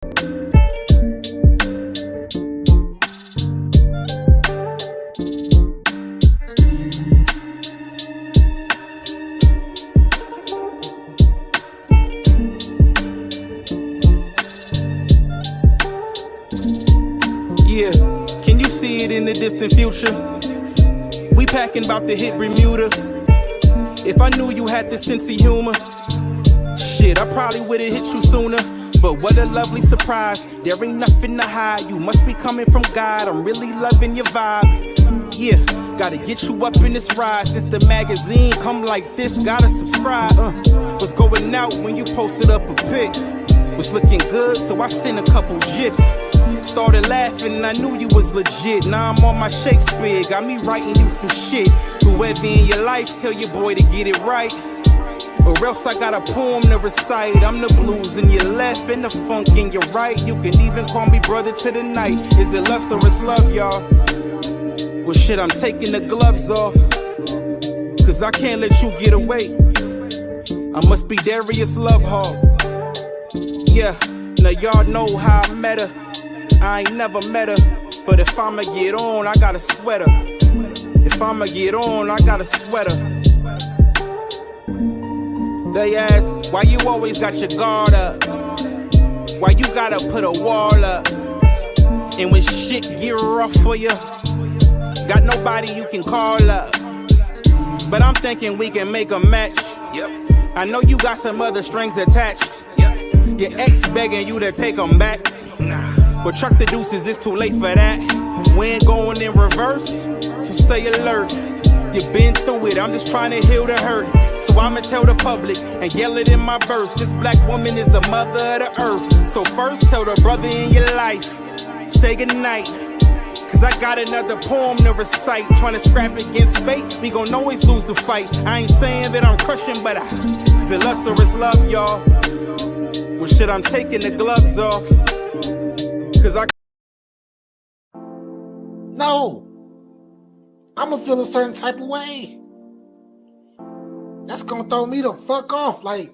Yeah, can you see it in the distant future? We packing about to hit Bermuda. If I knew you had this sense of humor, shit, I probably would've hit you sooner. But what a lovely surprise, there ain't nothing to hide. You must be coming from God, I'm really loving your vibe. Yeah, gotta get you up in this ride. Since the magazine come like this, gotta subscribe. Was going out when you posted up a pic. Was looking good, so I sent a couple gifs. Started laughing, I knew you was legit. Now I'm on my Shakespeare, got me writing you some shit. Whoever in your life, tell your boy to get it right, or else I got a poem to recite. I'm the blues in your left and the funk in your right. You can even call me brother to the night. Is it lust or it's love, y'all? Well shit, I'm taking the gloves off, cause I can't let you get away. I must be Darius Lovehawk. Yeah, now y'all know how I met her. I ain't never met her, but if I'ma get on, I got a sweater. If I'ma get on, I got a sweater. They ask, why you always got your guard up? Why you gotta put a wall up? And when shit get rough for you, got nobody you can call up. But I'm thinking we can make a match. I know you got some other strings attached. Your ex begging you to take them back. But truck the deuces, it's too late for that. We ain't going in reverse, so stay alert. You've been through it, I'm just trying to heal the hurt. So I'ma tell the public and yell it in my verse. This black woman is the mother of the earth. So first tell the brother in your life, say goodnight, cause I got another poem to recite. Trying to scrap against fate, we gon' always lose the fight. I ain't saying that I'm crushing, but is it lust or it's love, y'all? Well shit, I'm taking the gloves off, cause I... No, I'ma feel a certain type of way. That's gonna throw me the fuck off. Like,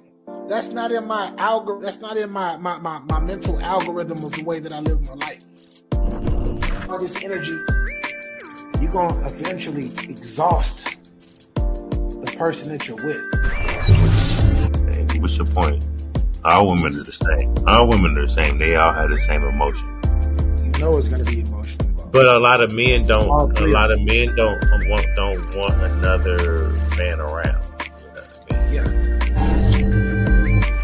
that's not in my algorithm. That's not in my mental algorithm of the way that I live my life. All this energy, you're gonna eventually exhaust the person that you're with. Hey, what's your point? All women are the same. All women are the same. They all have the same emotion. You know it's gonna be emotional. But a lot of men don't. A lot of men don't want another man around. Yeah.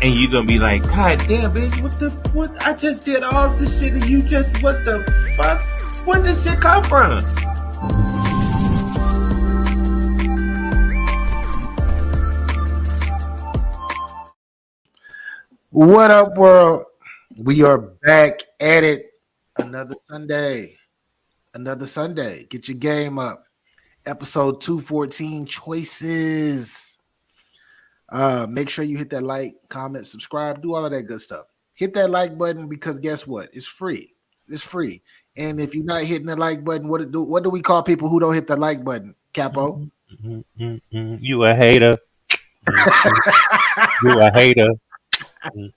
And you gonna be like, God damn, bitch, what? I just did all this shit, and you just, what the fuck? Where did this shit come from? What up, world? We are back at it. Another Sunday. Get your game up. Episode 214, Choices. Make sure you hit that like, comment, subscribe, do all of that good stuff. Hit that like button because guess what? It's free. It's free. And if you're not hitting the like button, what do we call people who don't hit the like button? Capo? You a hater. You a hater.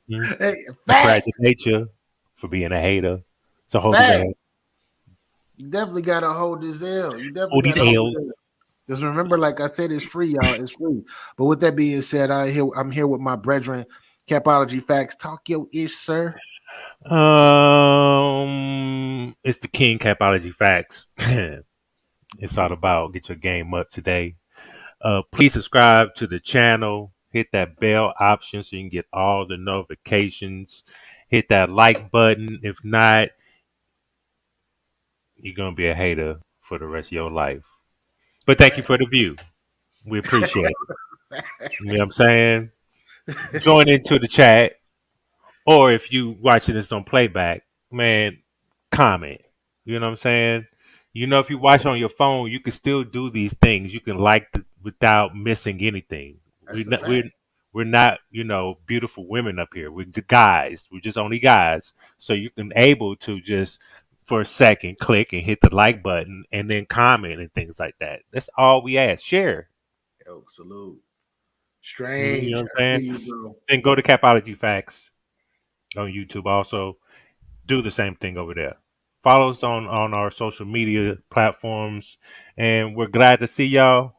Hey, congratulate you for being a hater. So hold his L. You definitely gotta hold this L. You definitely hold these L's. Because remember, like I said, it's free, y'all. It's free. But with that being said, I'm here with my brethren, Capology FACTZ. Talk your ish, sir. It's the King Capology FACTZ. It's all about get your game up today. Please subscribe to the channel. Hit that bell option so you can get all the notifications. Hit that like button. If not, you're going to be a hater for the rest of your life. But thank you for the view. We appreciate it. You know what I'm saying? Join into the chat. Or if you watching this on playback, man, comment. You know what I'm saying? You know, if you watch on your phone, you can still do these things. You can like without missing anything. We're not, beautiful women up here. We're the guys. We're just only guys. So you can able to just for a second click and hit the like button and then comment and things like that. That's all we ask. Share. Yo, salute. Strange. You know what I'm saying? Then go to Capology FACTZ on YouTube also. do the same thing over there. Follow us on our social media platforms, and we're glad to see y'all.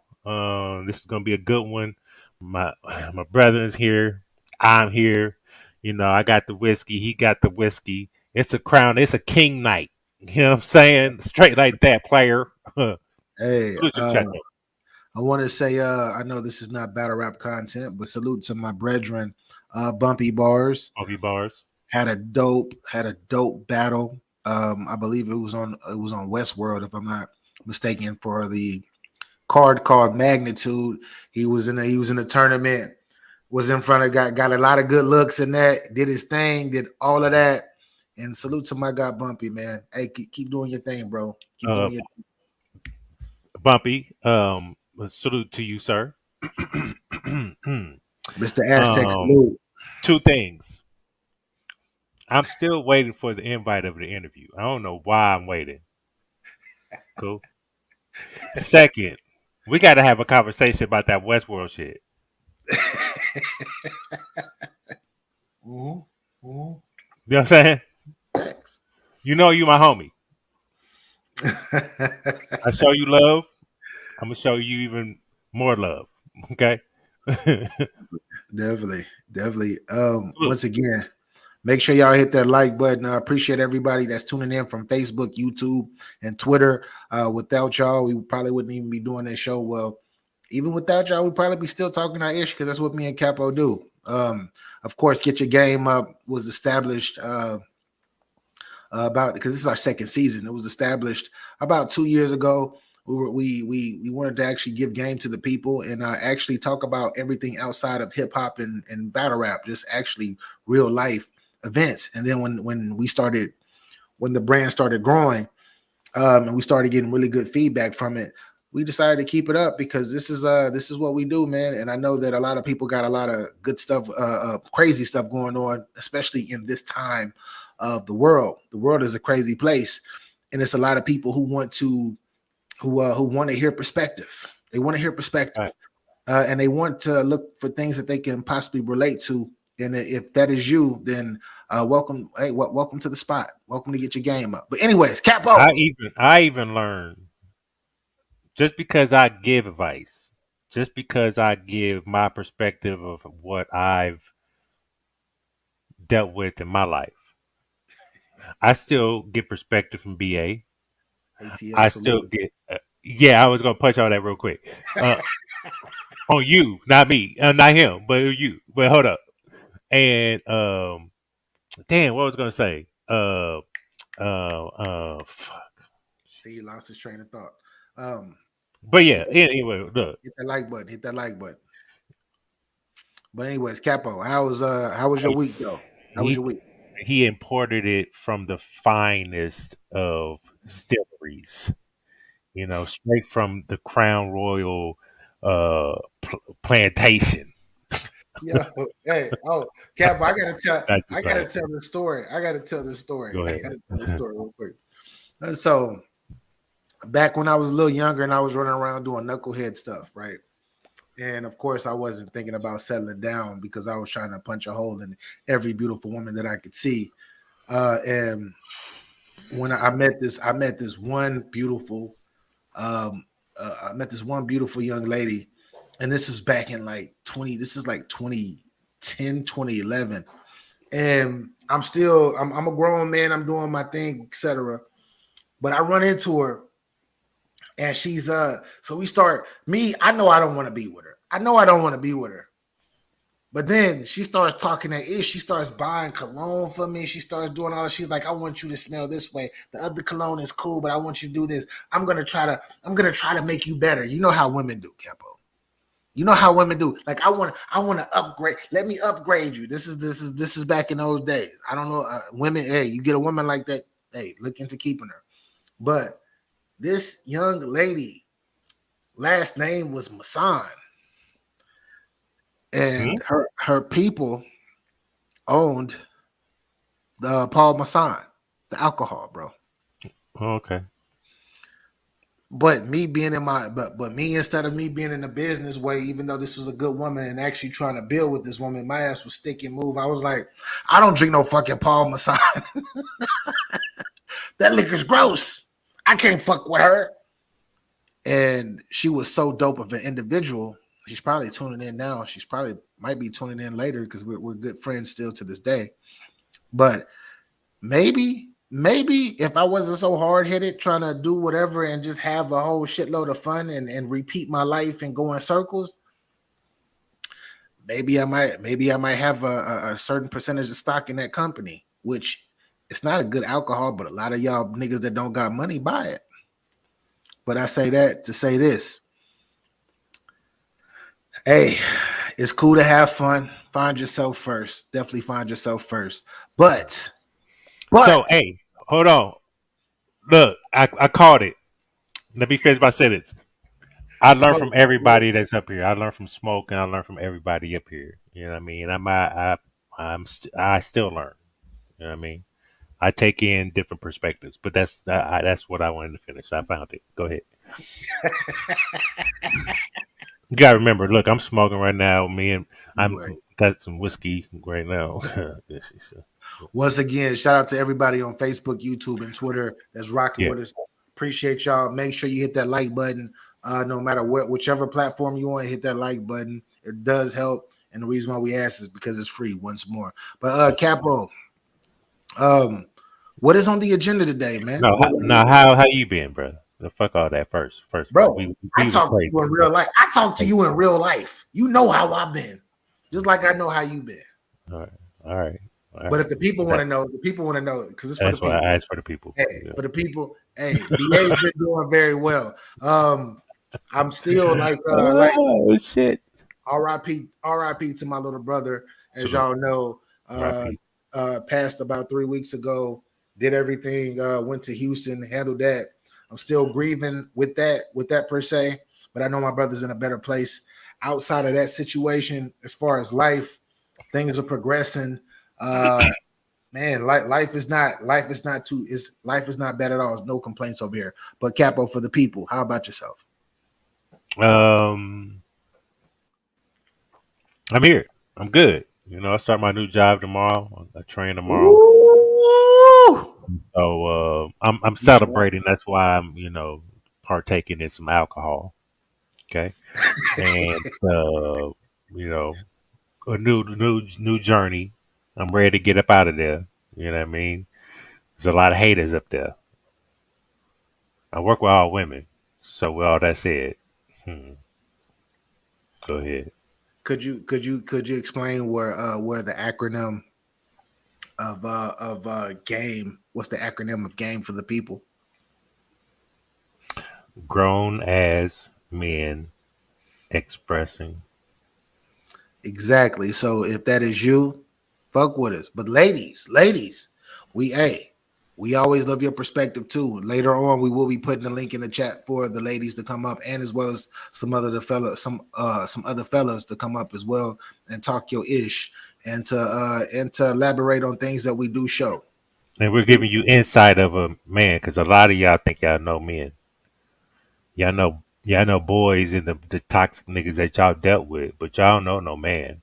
This is gonna be a good one. My my brother is here. I'm here. You know, I got the whiskey. He got the whiskey. It's a crown. It's a king night. You know what I'm saying? Straight like that, player. Salute Hey, to Checo. I want to say, I know this is not battle rap content, but salute to my brethren, Bumpy Bars. Coffee bars. Had a dope battle. I believe it was on Westworld, if I'm not mistaken, for the card called Magnitude. He was in a tournament, was in front of got a lot of good looks in that, did his thing, did all of that. And salute to my guy Bumpy, man. Hey, keep doing your thing, bro. Keep Uh, doing your Bumpy. Salute to you, sir. Mr. Aztec um, salute. two things. I'm still waiting for the invite of the interview. I don't know why I'm waiting. Cool. Second, we got to have a conversation about that Westworld shit. Mm-hmm. Mm-hmm. You know what I'm saying? Thanks. You know you my homie. I show you love. I'm gonna show you even more love. Okay. Definitely. Salute. Once again, make sure y'all hit that like button. I appreciate everybody that's tuning in from Facebook, YouTube, and Twitter. Without y'all, we probably wouldn't even be doing this show. Well, even without y'all, we'd probably be still talking our ish because that's what me and Capo do. Of course, Get Your Game Up was established about because this is our second season. It was established about 2 years ago. We wanted to actually give game to the people and actually talk about everything outside of hip hop and battle rap, just actually real life events. And then when the brand started growing, and we started getting really good feedback from it, we decided to keep it up because this is what we do, man. And I know that a lot of people got a lot of good stuff, crazy stuff going on, especially in this time of the world. The world is a crazy place, and it's a lot of people who want to hear perspective. They want to hear All perspective, right. and they want to look for things that they can possibly relate to. And if that is you, then welcome. Hey, welcome to the spot. Welcome to Get Your Game Up. But anyways, I Capo. even I even learned just because I give advice, just because I give my perspective of what I've dealt with in my life, I still get perspective from BA. ATL I still salute. get. Yeah, I was gonna punch on that real quick. Uh, on you, not me, not him, but you. But hold up. And damn, what was I gonna say? Fuck. See, he lost his train of thought. Um, But hit yeah, that, anyway, look, hit that like button. Hit that like button. But anyways, Capo, how was your week though? How was he your week? he imported it from the finest of distilleries. You know, straight from the Crown Royal plantation. Yo, hey, Capo, That's I just gotta right. tell the story. I gotta tell the story. Go I ahead. gotta tell the story real quick. So back when I was a little younger and I was running around doing knucklehead stuff, right? And of course, I wasn't thinking about settling down because I was trying to punch a hole in every beautiful woman that I could see. And when I met this one beautiful, I met this one beautiful young lady, and this is back in like 20. This is like 2010, 2011, and I'm a grown man. I'm doing my thing, etc. But I run into her, and she's so we start me. I know I don't want to be with her. I know I don't want to be with her. But then she starts talking that ish. She starts buying cologne for me. She starts doing all. She's like, "I want you to smell this way. The other cologne is cool, but I want you to do this. I'm gonna try to make you better." You know how women do, Capo. You know how women do. Like I want to upgrade. Let me upgrade you. This is back in those days. I don't know, women. Hey, you get a woman like that. Hey, look into keeping her. But this young lady, last name was Masan, Hmm? and her people owned the Paul Masson, the alcohol, bro. Okay. But me being in my but me, instead of me being in the business way, even though this was a good woman and actually trying to build with this woman, my ass was stick and move. I was like, I don't drink no fucking Paul Masson. That liquor's gross. I can't fuck with her. And she was so dope of an individual. She's probably tuning in now. She's probably might be tuning in later because we're good friends still to this day. But maybe if I wasn't so hard headed, trying to do whatever and just have a whole shitload of fun and repeat my life and go in circles, maybe I might have a certain percentage of stock in that company, which it's not a good alcohol, but a lot of y'all niggas that don't got money buy it. But I say that to say this. Hey, it's cool to have fun. Find yourself first. Definitely find yourself first. But So, hey, hold on. Look, I caught it. Let me finish my sentence. I learned from everybody that's up here. I learned from Smoke, and I learned from everybody up here. You know what I mean? I still learn. You know what I mean? I take in different perspectives, but that's what I wanted to finish. I found it. Go ahead. You gotta remember. Look, I'm smoking right now. I'm got some whiskey right now. Once again, shout out to everybody on Facebook, YouTube, and Twitter that's rocking with us. Appreciate y'all. Make sure you hit that like button. No matter whichever platform you on, hit that like button. It does help. And the reason why we ask is because it's free once more. But Capo, what is on the agenda today, man? How you been, bro? Fuck all that first, bro. I talk to you in real life. I talk to you in real life. You know how I've been, just like I know how you been. All right. But if the people want to know, because it's for that's the people. Why I asked for the people. Hey, for the people. Hey, BA's been doing very well. I'm still like shit. RIP to my little brother, as y'all know. Passed about 3 weeks ago. Did everything. Went to Houston, handled that. I'm still grieving with that per se, but I know my brother's in a better place. Outside of that situation, as far as life, things are progressing. Man, life is not bad at all. There's no complaints over here. But Capo, for the people, how about yourself? I'm here. I'm good. You know, I start my new job tomorrow. I train tomorrow. Ooh. So I'm celebrating. That's why I'm partaking in some alcohol. Okay, and a new journey. I'm ready to get up out of there. You know what I mean? There's a lot of haters up there. I work with all women. So with all that said, go ahead. Could you explain where the acronym of G.A.M.E? What's the acronym of G.A.M.E for the people? Grown as men expressing. Exactly. So if that is you, fuck with us. But ladies, we always love your perspective too. Later on, we will be putting a link in the chat for the ladies to come up, and as well as some other fellas to come up as well and talk your ish and to elaborate on things that we do show. And we're giving you insight of a man, because a lot of y'all think y'all know men. Y'all know boys and the toxic niggas that y'all dealt with, but y'all don't know no man.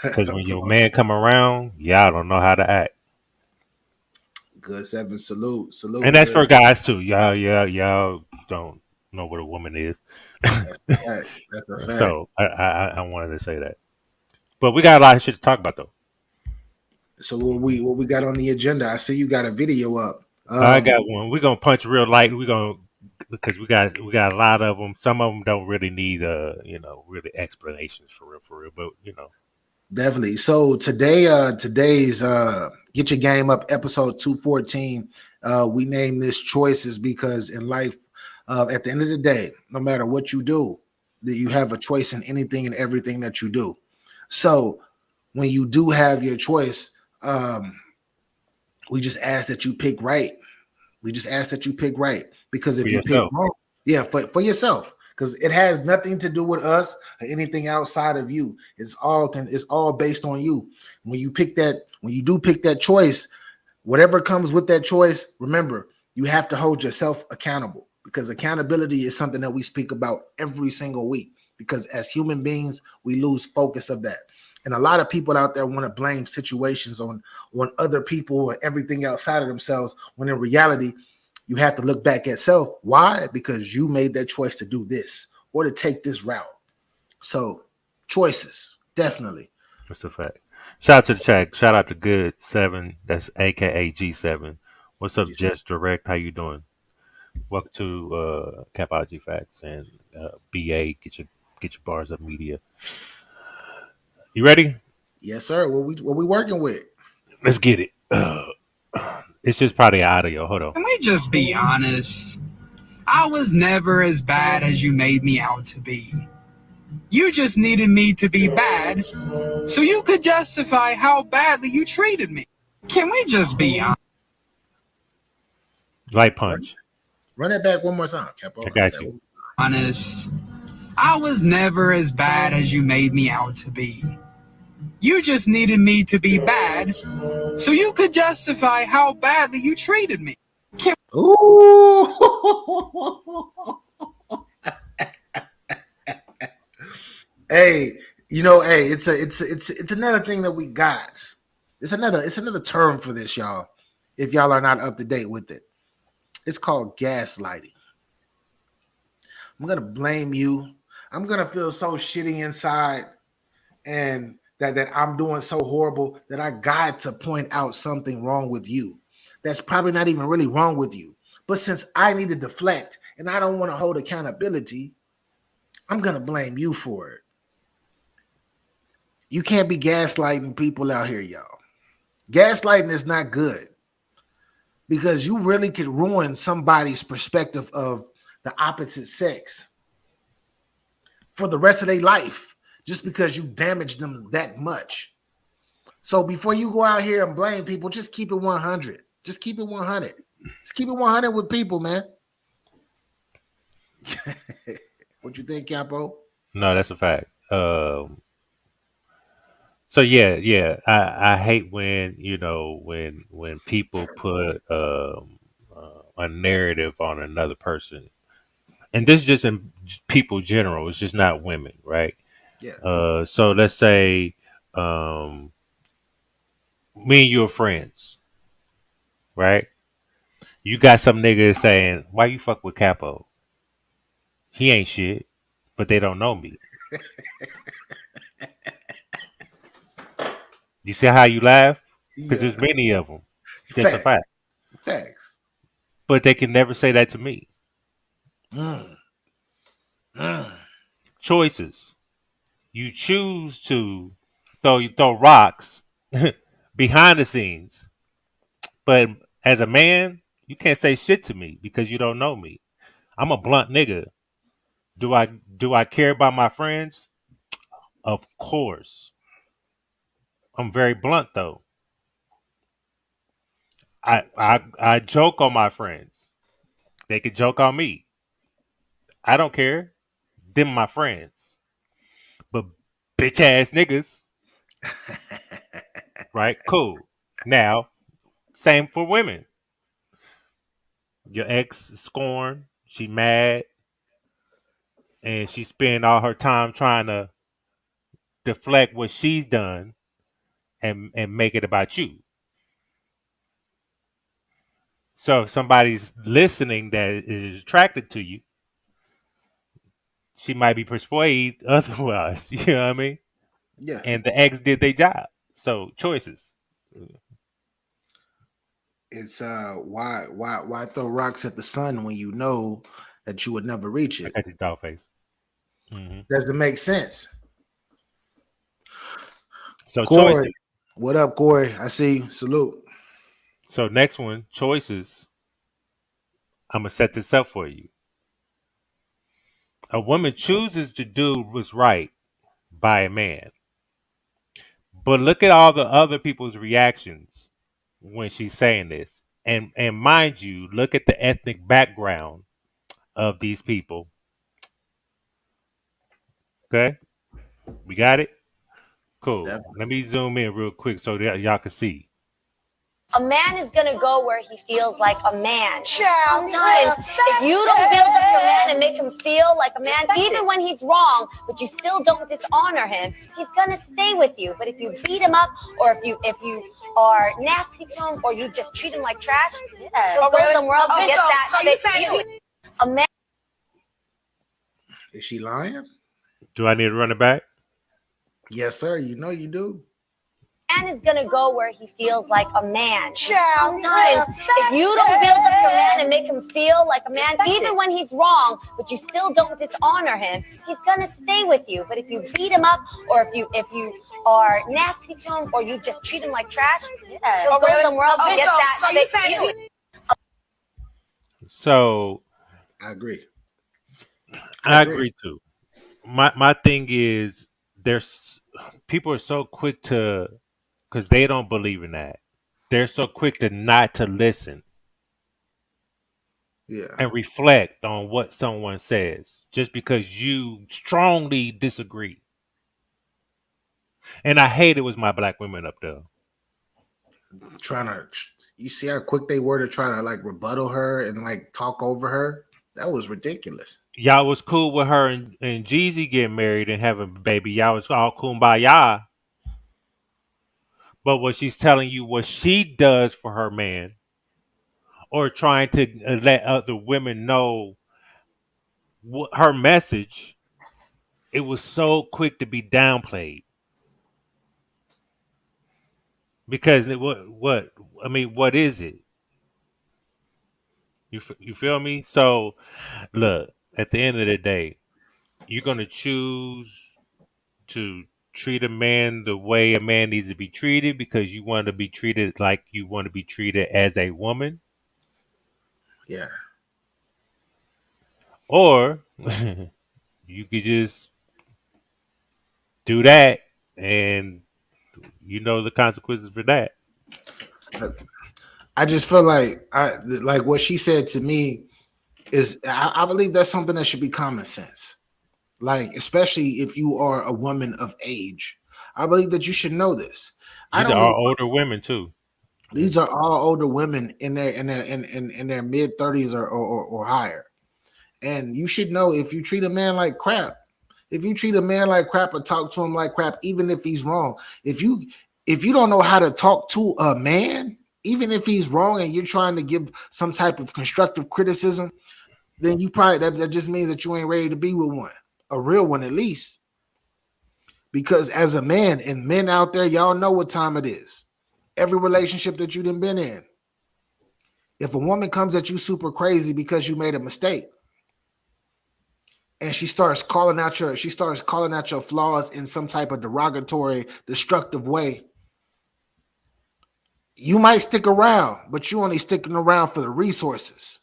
Because when your man come around, y'all don't know how to act. Good seven, salute. And that's for guys too. Y'all don't know what a woman is. That's a fact. That's a fact. So I wanted to say that. But we got a lot of shit to talk about though. So what we got on the agenda? I see you got a video up. I got one. We're gonna punch real light. Because we got a lot of them. Some of them don't really need really explanations for real. But definitely. So today's Get Your Game Up episode 214. We name this choices because in life, at the end of the day, no matter what you do, that you have a choice in anything and everything that you do. So when you do have your choice, we just ask that you pick right. Because if you pick wrong, for yourself, because it has nothing to do with us or anything outside of you. It's all based on you. When you do pick that choice, whatever comes with that choice, remember, you have to hold yourself accountable. because accountability is something that we speak about every single week. Because as human beings, we lose focus of that. And a lot of people out there want to blame situations on other people or everything outside of themselves, when in reality, you have to look back at self. Why? Because you made that choice to do this or to take this route. So choices, definitely. That's a fact. Shout out to the chat. Shout out to Good7. That's AKA G7. What's up, Just Just Direct? How you doing? Welcome to CAPOLOGY Facts and BA. Get your bars up, media. You ready? yes, sir. What we working with? Let's get it. It's just probably audio. Hold on. Can we just be honest? I was never as bad as you made me out to be. You just needed me to be bad so you could justify how badly you treated me. Can we just be Light punch. Run it back one more time, Capo. I got you. honest? I was never as bad as you made me out to be. You just needed me to be bad so you could justify how badly you treated me. Ooh. Hey, hey, it's another thing that we got. It's another term for this, y'all. If y'all are not up to date with it, it's called gaslighting. I'm gonna blame you. I'm gonna feel so shitty inside, and that I'm doing so horrible that I got to point out something wrong with you. That's probably not even really wrong with you. But since I need to deflect and I don't want to hold accountability, I'm gonna blame you for it. You can't be gaslighting people out here, y'all. Gaslighting is not good, because you really could ruin somebody's perspective of the opposite sex for the rest of their life just because you damaged them that much. So before you go out here and blame people, just keep it 100. Just keep it 100. Just keep it 100 with people, man. What you think, Capo? No, that's a fact. So yeah. I hate when when people put a narrative on another person, and this is just in people general. It's just not women, right? Yeah. So let's say um, me and you are friends, right? You got some nigga saying, "Why you fuck with Capo? He ain't shit," but they don't know me. You see how you laugh? Because Yeah. there's many of them. That's a fact. Facts. Facts. But they can never say that to me. Mm. Mm. Choices. You choose to throw rocks behind the scenes, but as a man, you can't say shit to me because you don't know me. I'm a blunt nigga. Do I care about my friends? Of course. I'm very blunt though. I joke on my friends. They can joke on me. I don't care. Them my friends. But bitch ass niggas, right? Cool. Now, same for women. Your ex scorn, she mad, and she spend all her time trying to deflect what she's done and make it about you. So if somebody's listening that is attracted to you, she might be persuaded otherwise. You know what I mean? Yeah. And the ex did their job. So choices. It's why throw rocks at the sun when you know that you would never reach I it? got your dog face. Hmm. Doesn't make sense. So choices. Corey, what up, Corey? I see you. Salute. So next one, choices. I'm gonna set this up for you. A woman chooses to do what's right by a man, but look at all the other people's reactions when she's saying this. And mind you, look at the ethnic background of these people. Okay, we got it. Cool. Definitely. Let me zoom in real quick so that y'all can see. A man is gonna go where he feels like a man. Sometimes, if you don't build up your man and make him feel like a man, even when he's wrong, but you still don't dishonor him, he's gonna stay with you. But if you beat him up, or if you are nasty to him, or you just treat him like trash, he'll go somewhere else and get that fixed feeling. A man. Is she lying? Do I need to run it back? Yes, sir. You know you do. Man is gonna go where he feels like a man. Sometimes, if you don't build up your man and make him feel like a man, even when he's wrong, but you still don't dishonor him, he's gonna stay with you. But if you beat him up, or if you are nasty to him, or you just treat him like trash, he'll go somewhere else and get that fixed feeling. So I agree. I agree too. My thing is, there's people are so quick to, because they don't believe in that. They're so quick to not to listen Yeah. and reflect on what someone says just because you strongly disagree. And I hate it was my black women up there. You see how quick they were to try to like rebuttal her and like talk over her? That was ridiculous. Y'all was cool with her and Jeezy getting married and having a baby. Y'all was all kumbaya. But what she's telling you, what she does for her man, or trying to let other women know what her message, it was so quick to be downplayed. Because what I mean, what is it? You feel me? So look, at the end of the day, you're gonna choose to treat a man the way a man needs to be treated because you want to be treated like you want to be treated as a woman, Yeah. or you could just do that and you know the consequences for that. I just feel like what she said to me is I believe that's something that should be common sense. Like, especially if you are a woman of age. I believe that you should know this. These are all older women too. These are all older women in their mid 30s or higher. And you should know, if you treat a man like crap, if you treat a man like crap or talk to him like crap, even if he's wrong, if you don't know how to talk to a man, even if he's wrong and you're trying to give some type of constructive criticism, then you probably that just means that you ain't ready to be with one, a real one at least. Because as a man, and men out there, y'all know what time it is. Every relationship that you done been in, if a woman comes at you super crazy because you made a mistake, and she starts calling out your flaws in some type of derogatory, destructive way, you might stick around, but you only sticking around for the resources.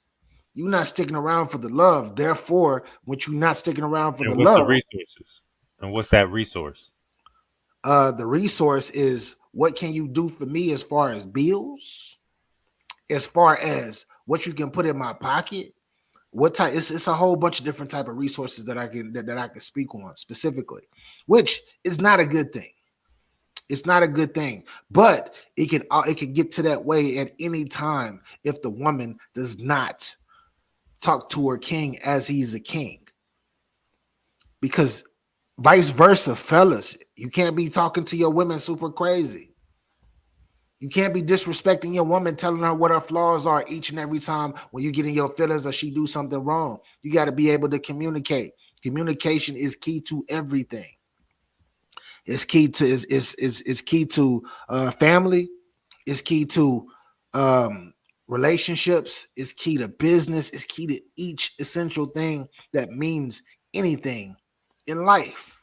You're not sticking around for the love. Therefore, when you're not sticking around for the what's love, the resources? And what's that resource? The resource is, what can you do for me as far as bills, as far as what you can put in my pocket, what type. It's a whole bunch of different type of resources that I can speak on specifically, which is not a good thing. It's not a good thing, but it can get to that way at any time if the woman does not talk to her king as he's a king. Because vice versa, fellas, you can't be talking to your women super crazy. You can't be disrespecting your woman, telling her what her flaws are each and every time when you get in your feelings or she do something wrong. You got to be able to communicate. Communication is key to everything. It's key to is key to family. It's key to relationships. It's key to business. It's key to each essential thing that means anything in life.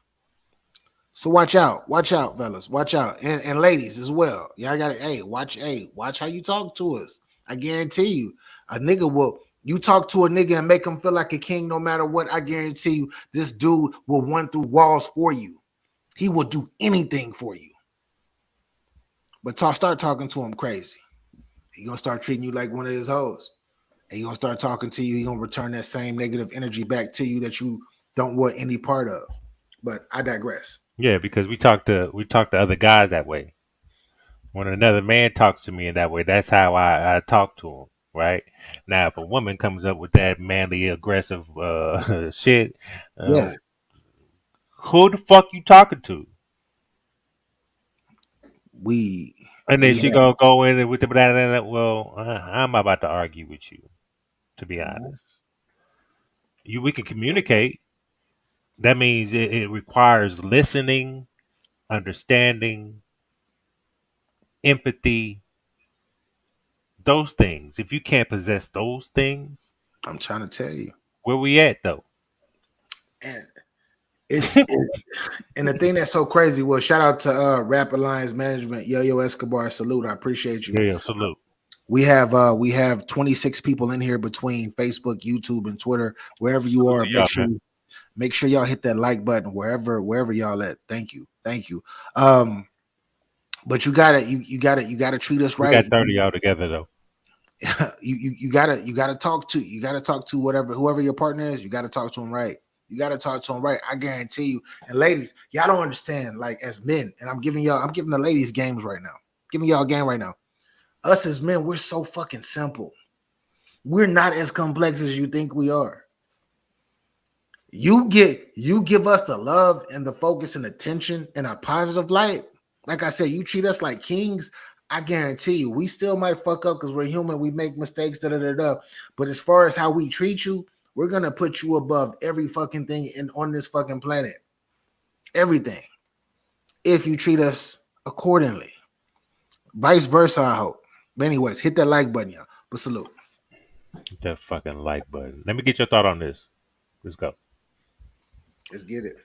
So watch out, fellas, watch out, and ladies as well. Y'all got to watch how you talk to us. I guarantee you, a nigga will. You talk to a nigga and make him feel like a king, no matter what. I guarantee you, this dude will run through walls for you. He will do anything for you. But start talking to him crazy. He gonna start treating you like one of his hoes. And he gonna start talking to you. He gonna return that same negative energy back to you that you don't want any part of. But I digress. Yeah, because we talk to other guys that way. When another man talks to me in that way, that's how I talk to him, right? Now, if a woman comes up with that manly, aggressive shit, Yeah, uh, who the fuck you talking to? we And then we she have. gonna go in with the blah, blah, blah. Well, I'm about to argue with you, to be honest. We can communicate. That means it requires listening, understanding, empathy, those things. If you can't possess those things, I'm trying to tell you, where we at though? and it's and the thing that's so crazy. Well, shout out to Rap Alliance Management, Yo Escobar. Salute, I appreciate you. Yeah, salute. We have 26 people in here between Facebook, YouTube, and Twitter. Wherever you Salute are, to y'all, man. make sure y'all hit that like button wherever y'all at. Thank you. But you gotta treat us We right. got 30 all together though. You gotta talk to whoever your partner is. You gotta talk to him right. I guarantee you. And ladies, y'all don't understand. Like as men, and I'm giving the ladies games right now. Giving y'all a game right now. Us as men, we're so fucking simple. We're not as complex as you think we are. You give us the love and the focus and attention in a positive light. Like I said, you treat us like kings. I guarantee you, we still might fuck up because we're human. We make mistakes. But as far as how we treat you, we're gonna put you above every fucking thing on this fucking planet. Everything. If you treat us accordingly. Vice versa, I hope. But anyways, hit that like button, y'all. But salute. Hit that fucking like button. Let me get your thought on this. Let's go. Let's get it.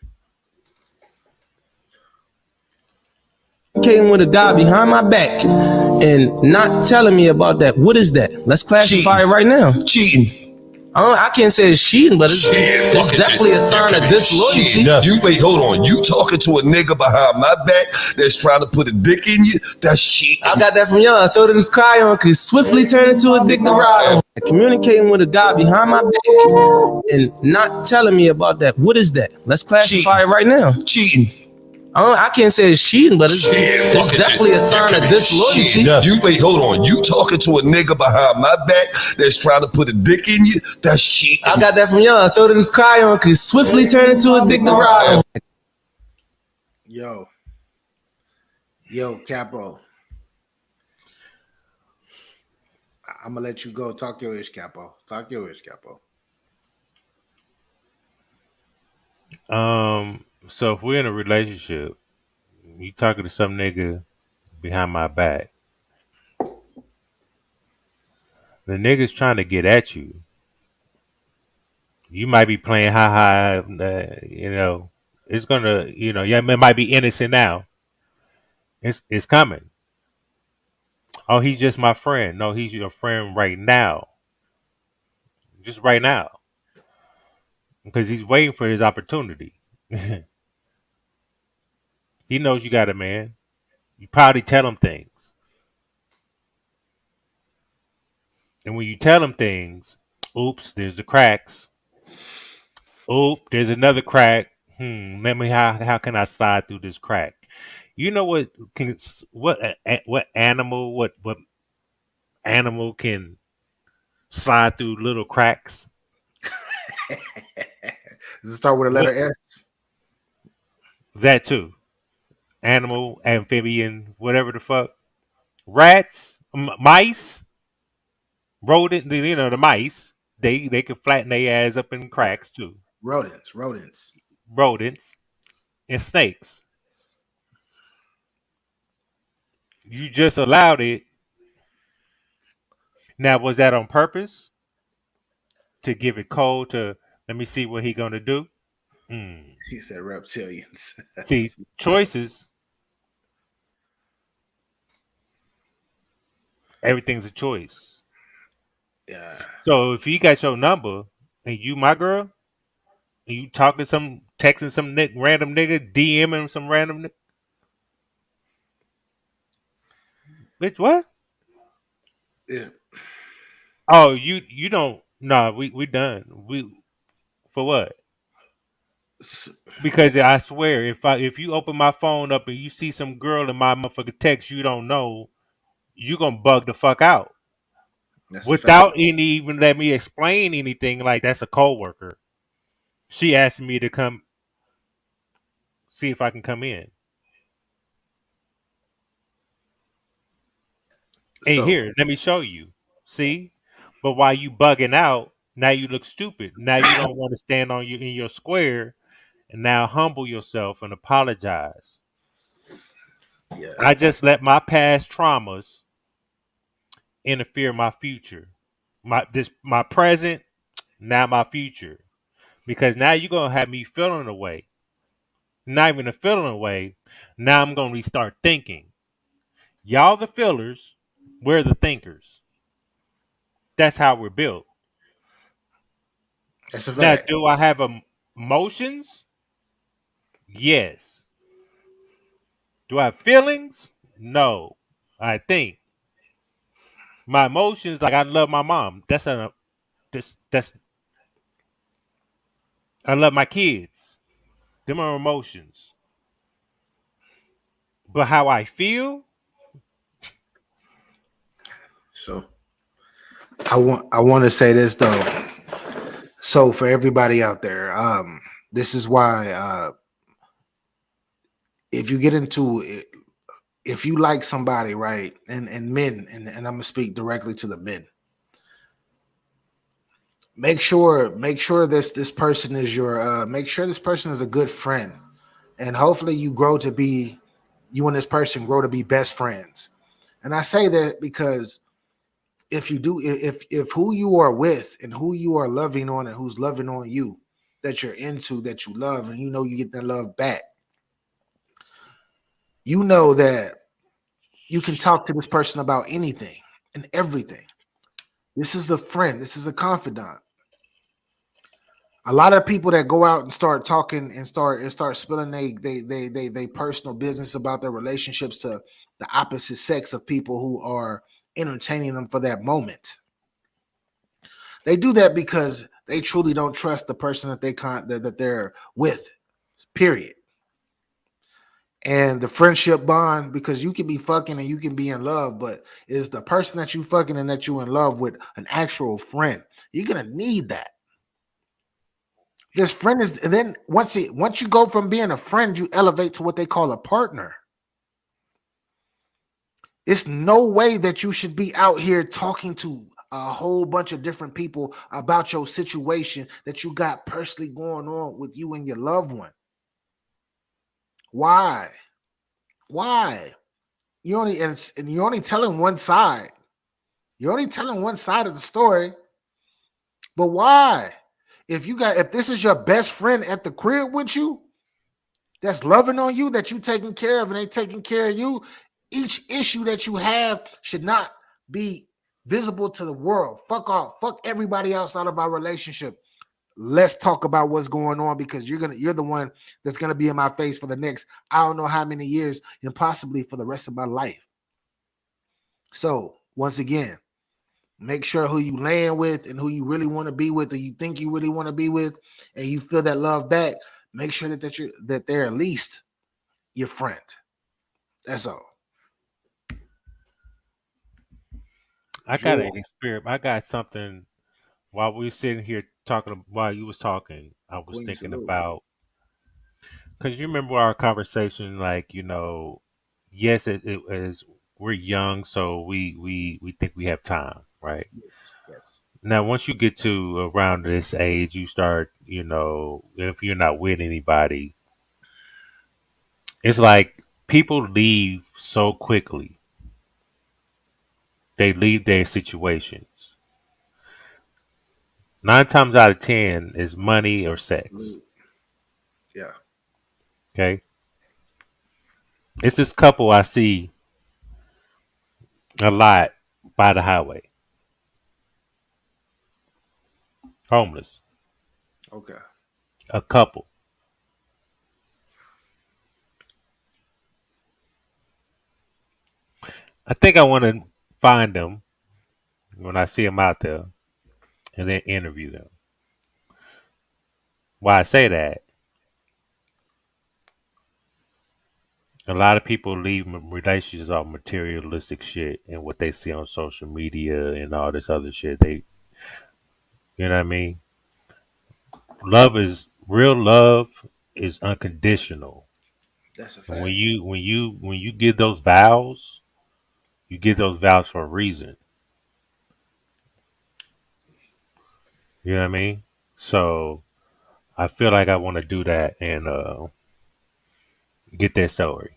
With a guy behind my back and not telling me about that. What is that? Let's classify it right now. Cheating. I can't say it's cheating, but it's definitely a sign of disloyalty. You wait, hold on. You talking to a nigga behind my back that's trying to put a dick in you? That's cheating. I got that from y'all. So did this cry on could swiftly turn into a dick to ride on. Communicating with a guy behind my back and not telling me about that. What is that? Let's classify it right now. Cheating. I can't say it's cheating, but it's definitely a sign of disloyalty. You wait, hold on. You talking to a nigga behind my back that's trying to put a dick in you? That's cheating. I got that from y'all. So did this cry on could swiftly turn into a dick to ride on. Yo, Capo. I'm gonna let you go. Talk your ish, Capo. So if we're in a relationship, you talking to some nigga behind my back, the nigga's trying to get at you. You might be playing high, it's gonna, it might be innocent now. It's coming. Oh, he's just my friend. No, he's your friend right now. Just right now. Because he's waiting for his opportunity. He knows you got a man. You probably tell him things. And when you tell him things, oops, there's the cracks. Oop, there's another crack. Let me how can I slide through this crack? You know what animal can slide through little cracks? Does it start with a letter S? That too. Animal, amphibian, whatever the fuck. Rats, mice, rodent. The mice. They can flatten their ass up in cracks too. Rodents. Rodents and snakes. You just allowed it. Now, was that on purpose? To give it cold to let me see what he gonna do? He said reptilians. See, choices. Everything's a choice. Yeah. So if he got your number and you my girl, and you texting some random nigga, DMing some random nigga, bitch, what? Yeah. Oh, you don't. Nah, we done. We for what? Because I swear, if you open my phone up and you see some girl in my motherfucking text you don't know, you gonna bug the fuck out That's a fact. without any even let me explain anything. Like that's a coworker. She asked me to come see if I can come in. Hey, So here, let me show you. See, but while you bugging out, now you look stupid. Now you don't want to stand on you in your square, and now humble yourself and apologize. yeah, I just let my past traumas interfere my future, my present, now my future. Because now you're gonna have me feeling away, not even a feeling away. Now I'm gonna restart thinking. Y'all the fillers, we're the thinkers. That's how we're built. that's a Now, fact. do I have emotions? Yes. Do I have feelings? No. I think my emotions, like I love my mom. That's I love my kids. Them are emotions. But how I feel, So I want to say this though. So for everybody out there, this is why if you get into it, if you like somebody, right, and men, and I'm gonna speak directly to the men. Make sure this person is your make sure this person is a good friend, and hopefully you and this person grow to be best friends. And I say that because if you do, if who you are with and who you are loving on and who's loving on you, that you're into, that you love, and you know you get that love back, you know that you can talk to this person about anything and everything. This is a friend. This is a confidant. A lot of people that go out and start talking and start spilling they personal business about their relationships to the opposite sex of people who are entertaining them for that moment. They do that because they truly don't trust the person that they're with. Period. And the friendship bond, because you can be fucking and you can be in love, but is the person that you fucking and that you in love with an actual friend? You're gonna need that. This friend is, and then once you go from being a friend, you elevate to what they call a partner. It's no way that you should be out here talking to a whole bunch of different people about your situation that you got personally going on with you and your loved one. Why? Why? And you're only telling one side. You're only telling one side of the story. But why? If this is your best friend at the crib with you, that's loving on you, that you taking care of and they taking care of you, each issue that you have should not be visible to the world. Fuck off. Fuck everybody outside of our relationship. Let's talk about what's going on, because you're the one that's gonna be in my face for the next I don't know how many years and possibly for the rest of my life. So once again, make sure who you laying with and who you really want to be with, or you think you really want to be with, and you feel that love back. Make sure that they're at least your friend. That's all. I got an Joy. experiment. I got something while we were sitting here talking. While you was talking, I was Queen thinking salute. about because you remember our conversation. Like yes, it is. We're young, so we think we have time, right? Yes, yes. Now, once you get to around this age, you start, if you're not with anybody, it's like people leave so quickly. They leave their situations. 9 times out of 10 is money or sex. Yeah. Okay. It's this couple I see a lot by the highway, homeless, Okay. a couple. I think I want to find them when I see them out there and then interview them. Why I say that? A lot of people leave relationships off materialistic shit and what they see on social media and all this other shit. You know what I mean? Real love is unconditional. That's a And fact. when you give those vows, you give those vows for a reason. You know what I mean? So I feel like I want to do that and get that story.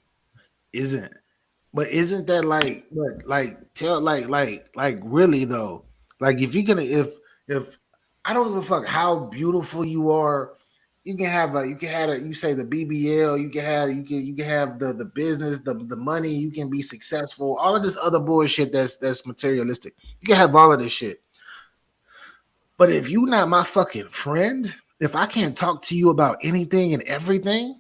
Isn't But isn't that like tell like really though? Like if you're gonna if I don't give a fuck how beautiful you are, you can have you say the BBL, you can have the business, the money, you can be successful, all of this other bullshit that's materialistic. You can have all of this shit. But if you not my fucking friend, if I can't talk to you about anything and everything,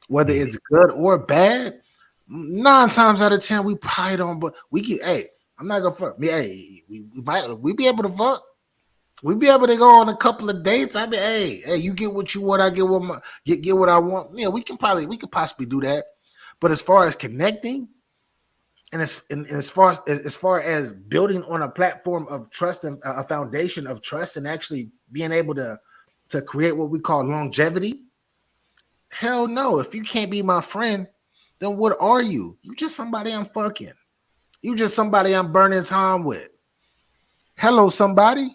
whether Mm. it's good or bad, 9 times out of 10, we probably don't. But we get, hey, I'm not gonna fuck me. Hey, we be able to fuck. We be able to go on a couple of dates. I mean, hey, you get what you want, I get what I want. Yeah, we could possibly do that. But as far as connecting, and as far as building on a platform of trust and a foundation of trust, and actually being able to create what we call longevity. Hell no. If you can't be my friend, then what are you? You just somebody I'm fucking. You just somebody I'm burning time with. Hello, somebody.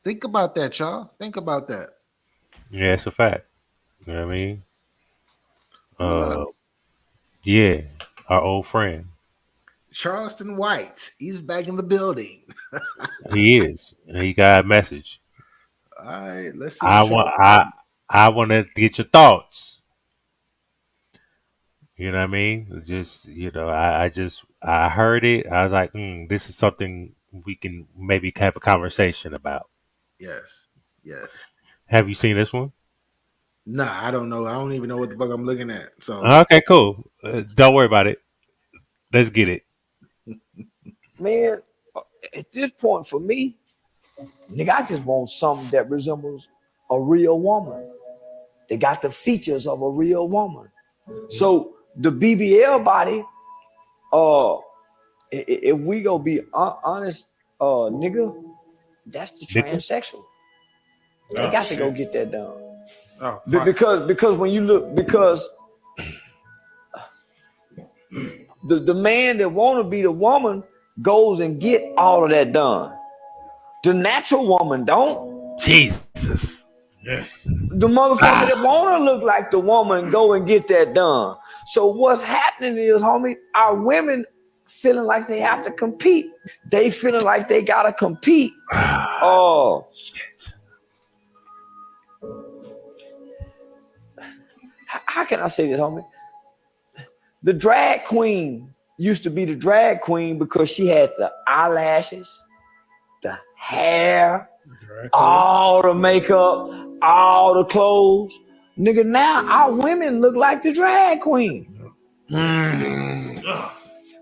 Think about that, y'all. Think about that. Yeah, it's a fact. You know what I mean? Hold up. Uh, yeah, our old friend. Charleston White. He's back in the building. He is. And he got a message. All right, let's see I what want Charleston. I want to get your thoughts. You know what I mean? Just I heard it. I was like, this is something we can maybe have a conversation about. Yes. Yes. Have you seen this one? Nah, I don't know. I don't even know what the fuck I'm looking at. So Okay, cool. Don't worry about it. Let's get it. Man, at this point for me, nigga, I just want something that resembles a real woman. They got the features of a real woman. So the BBL body, uh, if we go be honest, nigga, that's the Nigga? transsexual. They Oh got to go shit. get that done. Oh, Because when you look, because the man that want to be the woman goes and get all of that done. The natural woman don't. Jesus. yeah. The motherfucker that want to look like the woman go and get that done. So what's happening is, homie, our women feeling like they have to compete. They feeling like they gotta compete. Oh, Shit. how can I say this, homie? The drag queen used to be the drag queen because she had the eyelashes, the hair, all the makeup, all the clothes. Nigga, now our women look like the drag queen.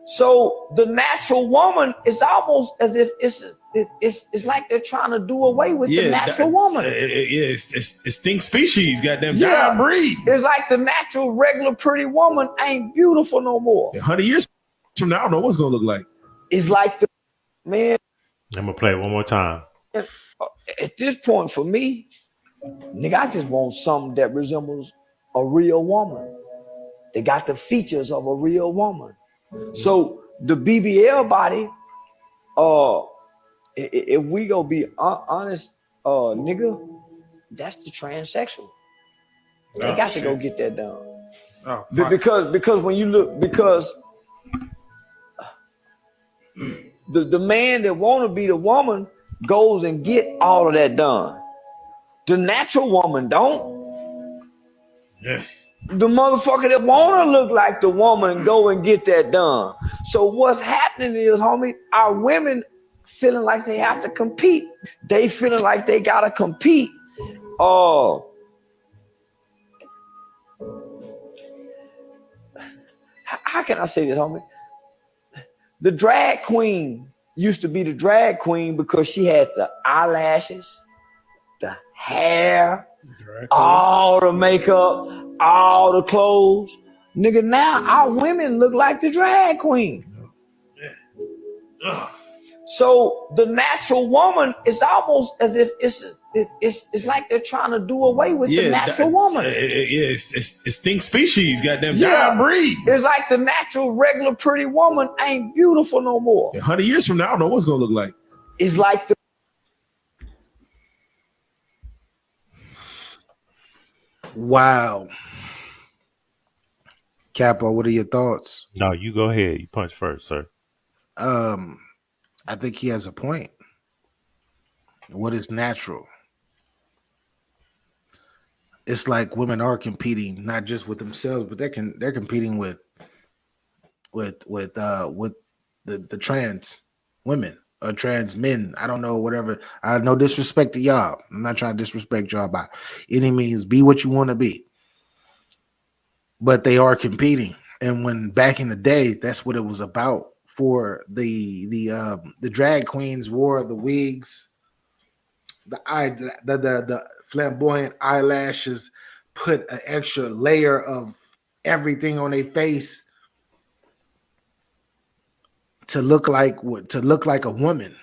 So the natural woman is almost as if it's like they're trying to do away with the natural woman. It's extinct species, goddamn Yeah, dying breed. it's like the natural, regular, pretty woman ain't beautiful no more. 100 years from now, I don't know what's gonna look like. It's like the man. I'm gonna play it one more time. At this point, for me, nigga, I just want something that resembles a real woman. They got the features of a real woman. So the BBL body, if we go be honest, nigga, that's the transsexual. They got to go get that done. Oh, Because when you look, because the man that want to be the woman goes and get all of that done. The natural woman don't. yeah. The motherfucker that want to look like the woman go and get that done. So what's happening is, homie, our women feeling like they have to compete. They feeling like they gotta compete. Oh, how can I say this, homie? The drag queen used to be the drag queen because she had the eyelashes, the hair, all the makeup, all the clothes. Nigga, now our women look like the drag queen. So the natural woman is almost as if it's like they're trying to do away with the natural woman. It's extinct species, goddamn. Yeah, Dying breed. it's like the natural, regular, pretty woman ain't beautiful no more. 100 years from now, I don't know what's gonna look like. It's like the Wow. Capo, what are your thoughts? No, you go ahead. You punch first, sir. I think he has a point. What is natural? It's like women are competing not just with themselves, but they're competing with the trans women or trans men. I don't know, whatever. No disrespect to y'all. I'm not trying to disrespect y'all by any means. Be what you want to be. But they are competing. And when back in the day, that's what it was about. For the drag queens wore the wigs, the flamboyant eyelashes, put an extra layer of everything on their face to look like a woman.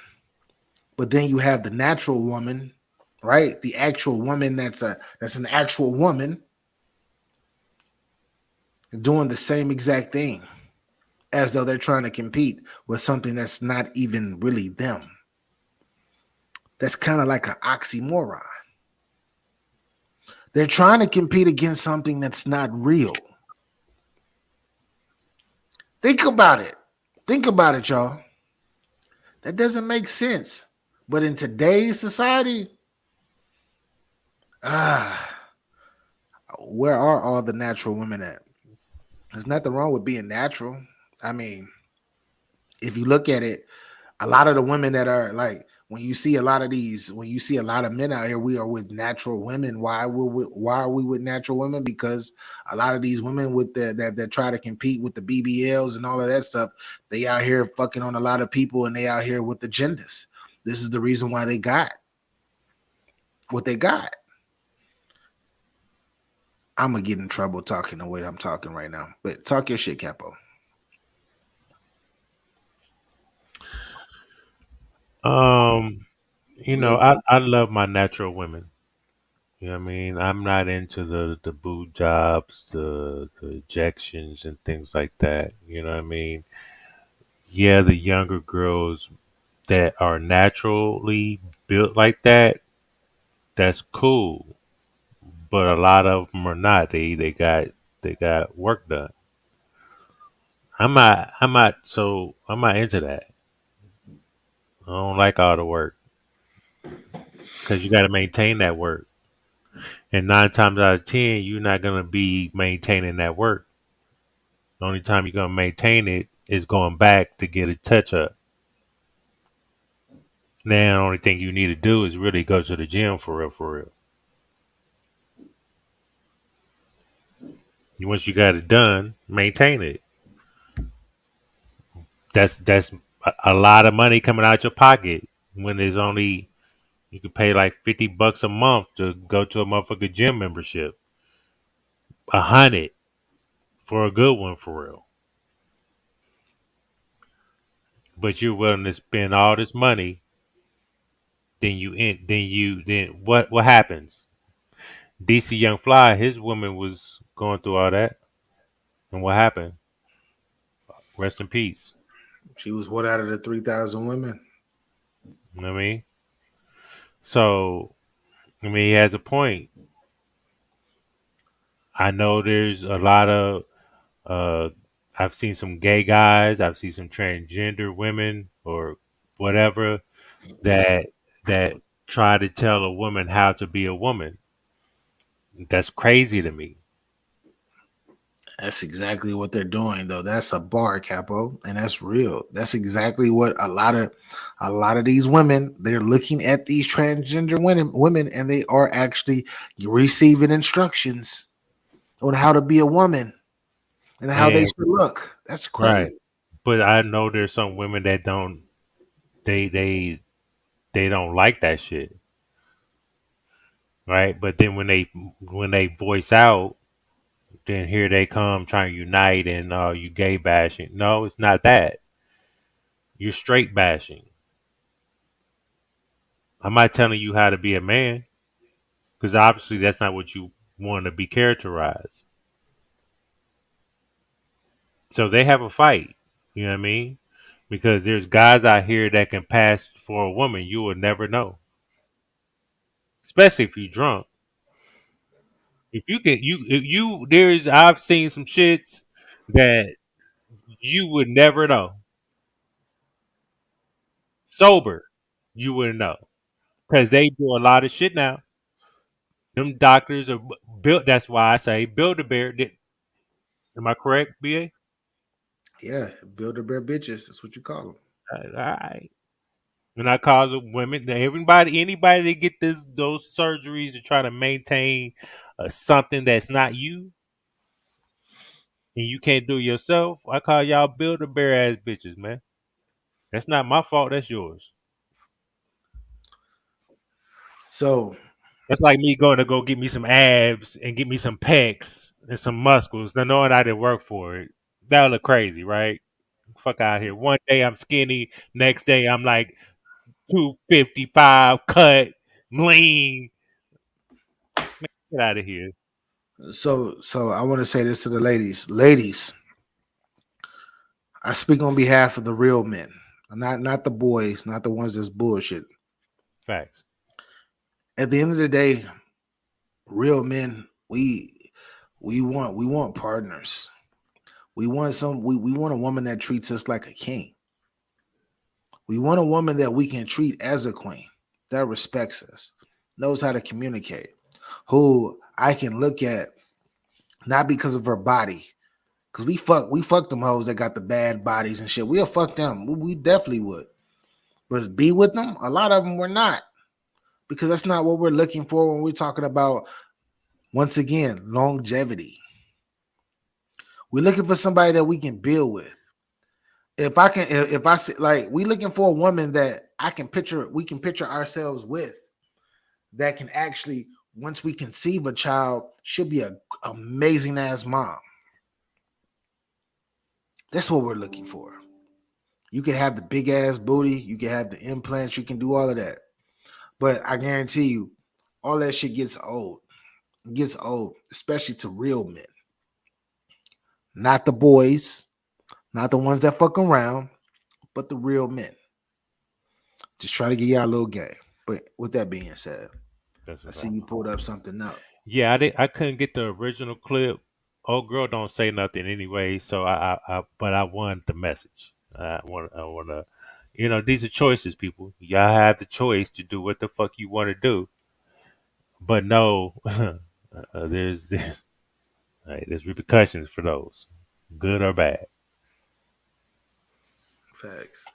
But then you have the natural woman, right? The actual woman that's an actual woman doing the same exact thing, as though they're trying to compete with something that's not even really them. That's kind of like an oxymoron. They're trying to compete against something that's not real. Think about it. Think about it, y'all. That doesn't make sense. But in today's society, where are all the natural women at? There's nothing wrong with being natural. I mean, if you look at it, a lot of the women that are like, when you see a lot of men out here, we are with natural women. Why are we with natural women? Because a lot of these women with that try to compete with the BBLs and all of that stuff, they out here fucking on a lot of people, and they out here with agendas. This is the reason why they got what they got. I'm gonna get in trouble talking the way I'm talking right now, but talk your shit, Capo. I love my natural women. You know what I mean? I'm not into the boob jobs, the injections and things like that. You know what I mean? Yeah, the younger girls that are naturally built like that, that's cool. But a lot of them are not. They got work done. I'm not into that. I don't like all the work because you got to maintain that work. And 9 times out of 10, you're not gonna be maintaining that work. The only time you're gonna maintain it is going back to get a touch up. Now, the only thing you need to do is really go to the gym for real, for real. Once you got it done, maintain it. That's a lot of money coming out your pocket when there's only you could pay like $50 a month to go to a motherfucking gym membership. 100 for a good one for real. But you're willing to spend all this money, then what happens? DC Young Fly, his woman was going through all that. And what happened? Rest in peace. She was one out of the 3,000 women. You know what I mean? So, he has a point. I know there's a lot of, I've seen some gay guys, I've seen some transgender women or whatever that try to tell a woman how to be a woman. That's crazy to me. That's exactly what they're doing, though. That's a bar, Capo, and that's real. That's exactly what a lot of these women, they're looking at these transgender women, and they are actually receiving instructions on how to be a woman and how they And should look. That's right. crazy. But I know there's some women that don't they don't like that shit. Right? But then when they voice out, then here they come trying to unite and you gay bashing. No, it's not that. You're straight bashing. I'm not telling you how to be a man because obviously that's not what you want to be characterized. So they have a fight. You know what I mean? Because there's guys out here that can pass for a woman. You will never know, especially if you're drunk. If you can, there's I've seen some shits that you would never know. Sober, you wouldn't know because they do a lot of shit now. Them doctors are built. That's why I say build a bear. Am I correct, BA? Yeah, Build-A-Bear bitches. That's what you call them. All right. And I call them women. Everybody, anybody that get those surgeries to try to maintain something that's not you, and you can't do yourself. I call y'all build a bear ass bitches, man. That's not my fault. That's yours. So That's like me going to go get me some abs and get me some pecs and some muscles, not knowing I didn't work for it. That would look crazy, right? Fuck out here. One day I'm skinny, next day I'm like 255, cut, lean. Man, get out of here. So I want to say this to the ladies. Ladies, I speak on behalf of the real men, not the boys, not the ones that's bullshit. Facts. At the end of the day, real men, we want partners. We want we want a woman that treats us like a king. We want a woman that we can treat as a queen, that respects us, knows how to communicate, who I can look at not because of her body. Cause we fuck them hoes that got the bad bodies and shit. We'll fuck them. We definitely would. But be with them, a lot of them we're not. Because that's not what we're looking for when we're talking about, once again, longevity. We're looking for somebody that we can build with. If I say, like, we looking for a woman that we can picture ourselves with, that can actually, once we conceive a child, she'll be an amazing ass mom. That's what we're looking for. You can have the big ass booty, you can have the implants, you can do all of that. But I guarantee you, all that shit gets old. It gets old, especially to real men. Not the boys, not the ones that fuck around, but the real men. Just try to get y'all a little game. But with that being said, I see you pulled up something up. Yeah, I couldn't get the original clip. Old girl don't say nothing anyway, so but I want the message. I want to, these are choices, people. Y'all have the choice to do what the fuck you want to do, but no, there's repercussions for those, good or bad. Facts.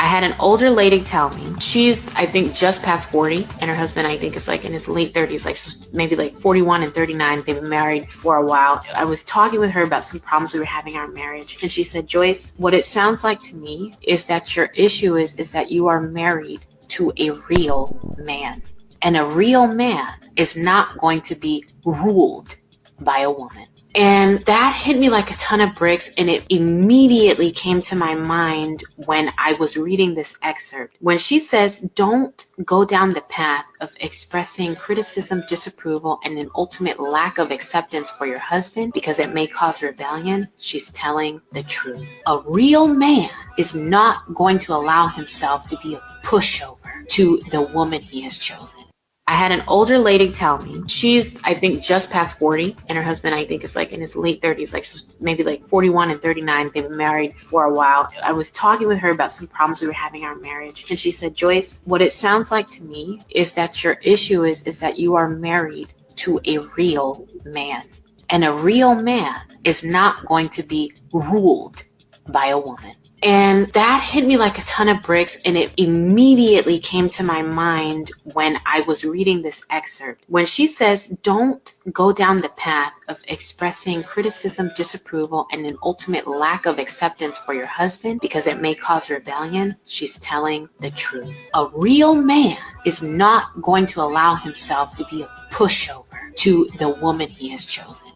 I had an older lady tell me, she's, I think, just past 40, and her husband, I think, is like in his late 30s, like maybe like 41 and 39. They've been married for a while. I was talking with her about some problems we were having in our marriage, and she said, Joyce, what it sounds like to me is that your issue is that you are married to a real man, and a real man is not going to be ruled by a woman. And that hit me like a ton of bricks, and it immediately came to my mind when I was reading this excerpt. When she says, don't go down the path of expressing criticism, disapproval, and an ultimate lack of acceptance for your husband because it may cause rebellion, she's telling the truth. A real man is not going to allow himself to be a pushover to the woman he has chosen. I had an older lady tell me, she's, I think, just past 40, and her husband, I think, is like in his late 30s, like maybe like 41 and 39. They've been married for a while. I was talking with her about some problems we were having in our marriage, and she said, Joyce, what it sounds like to me is that your issue is that you are married to a real man, and a real man is not going to be ruled by a woman. And that hit me like a ton of bricks, and it immediately came to my mind when I was reading this excerpt. When she says, don't go down the path of expressing criticism, disapproval, and an ultimate lack of acceptance for your husband because it may cause rebellion, she's telling the truth. A real man is not going to allow himself to be a pushover to the woman he has chosen.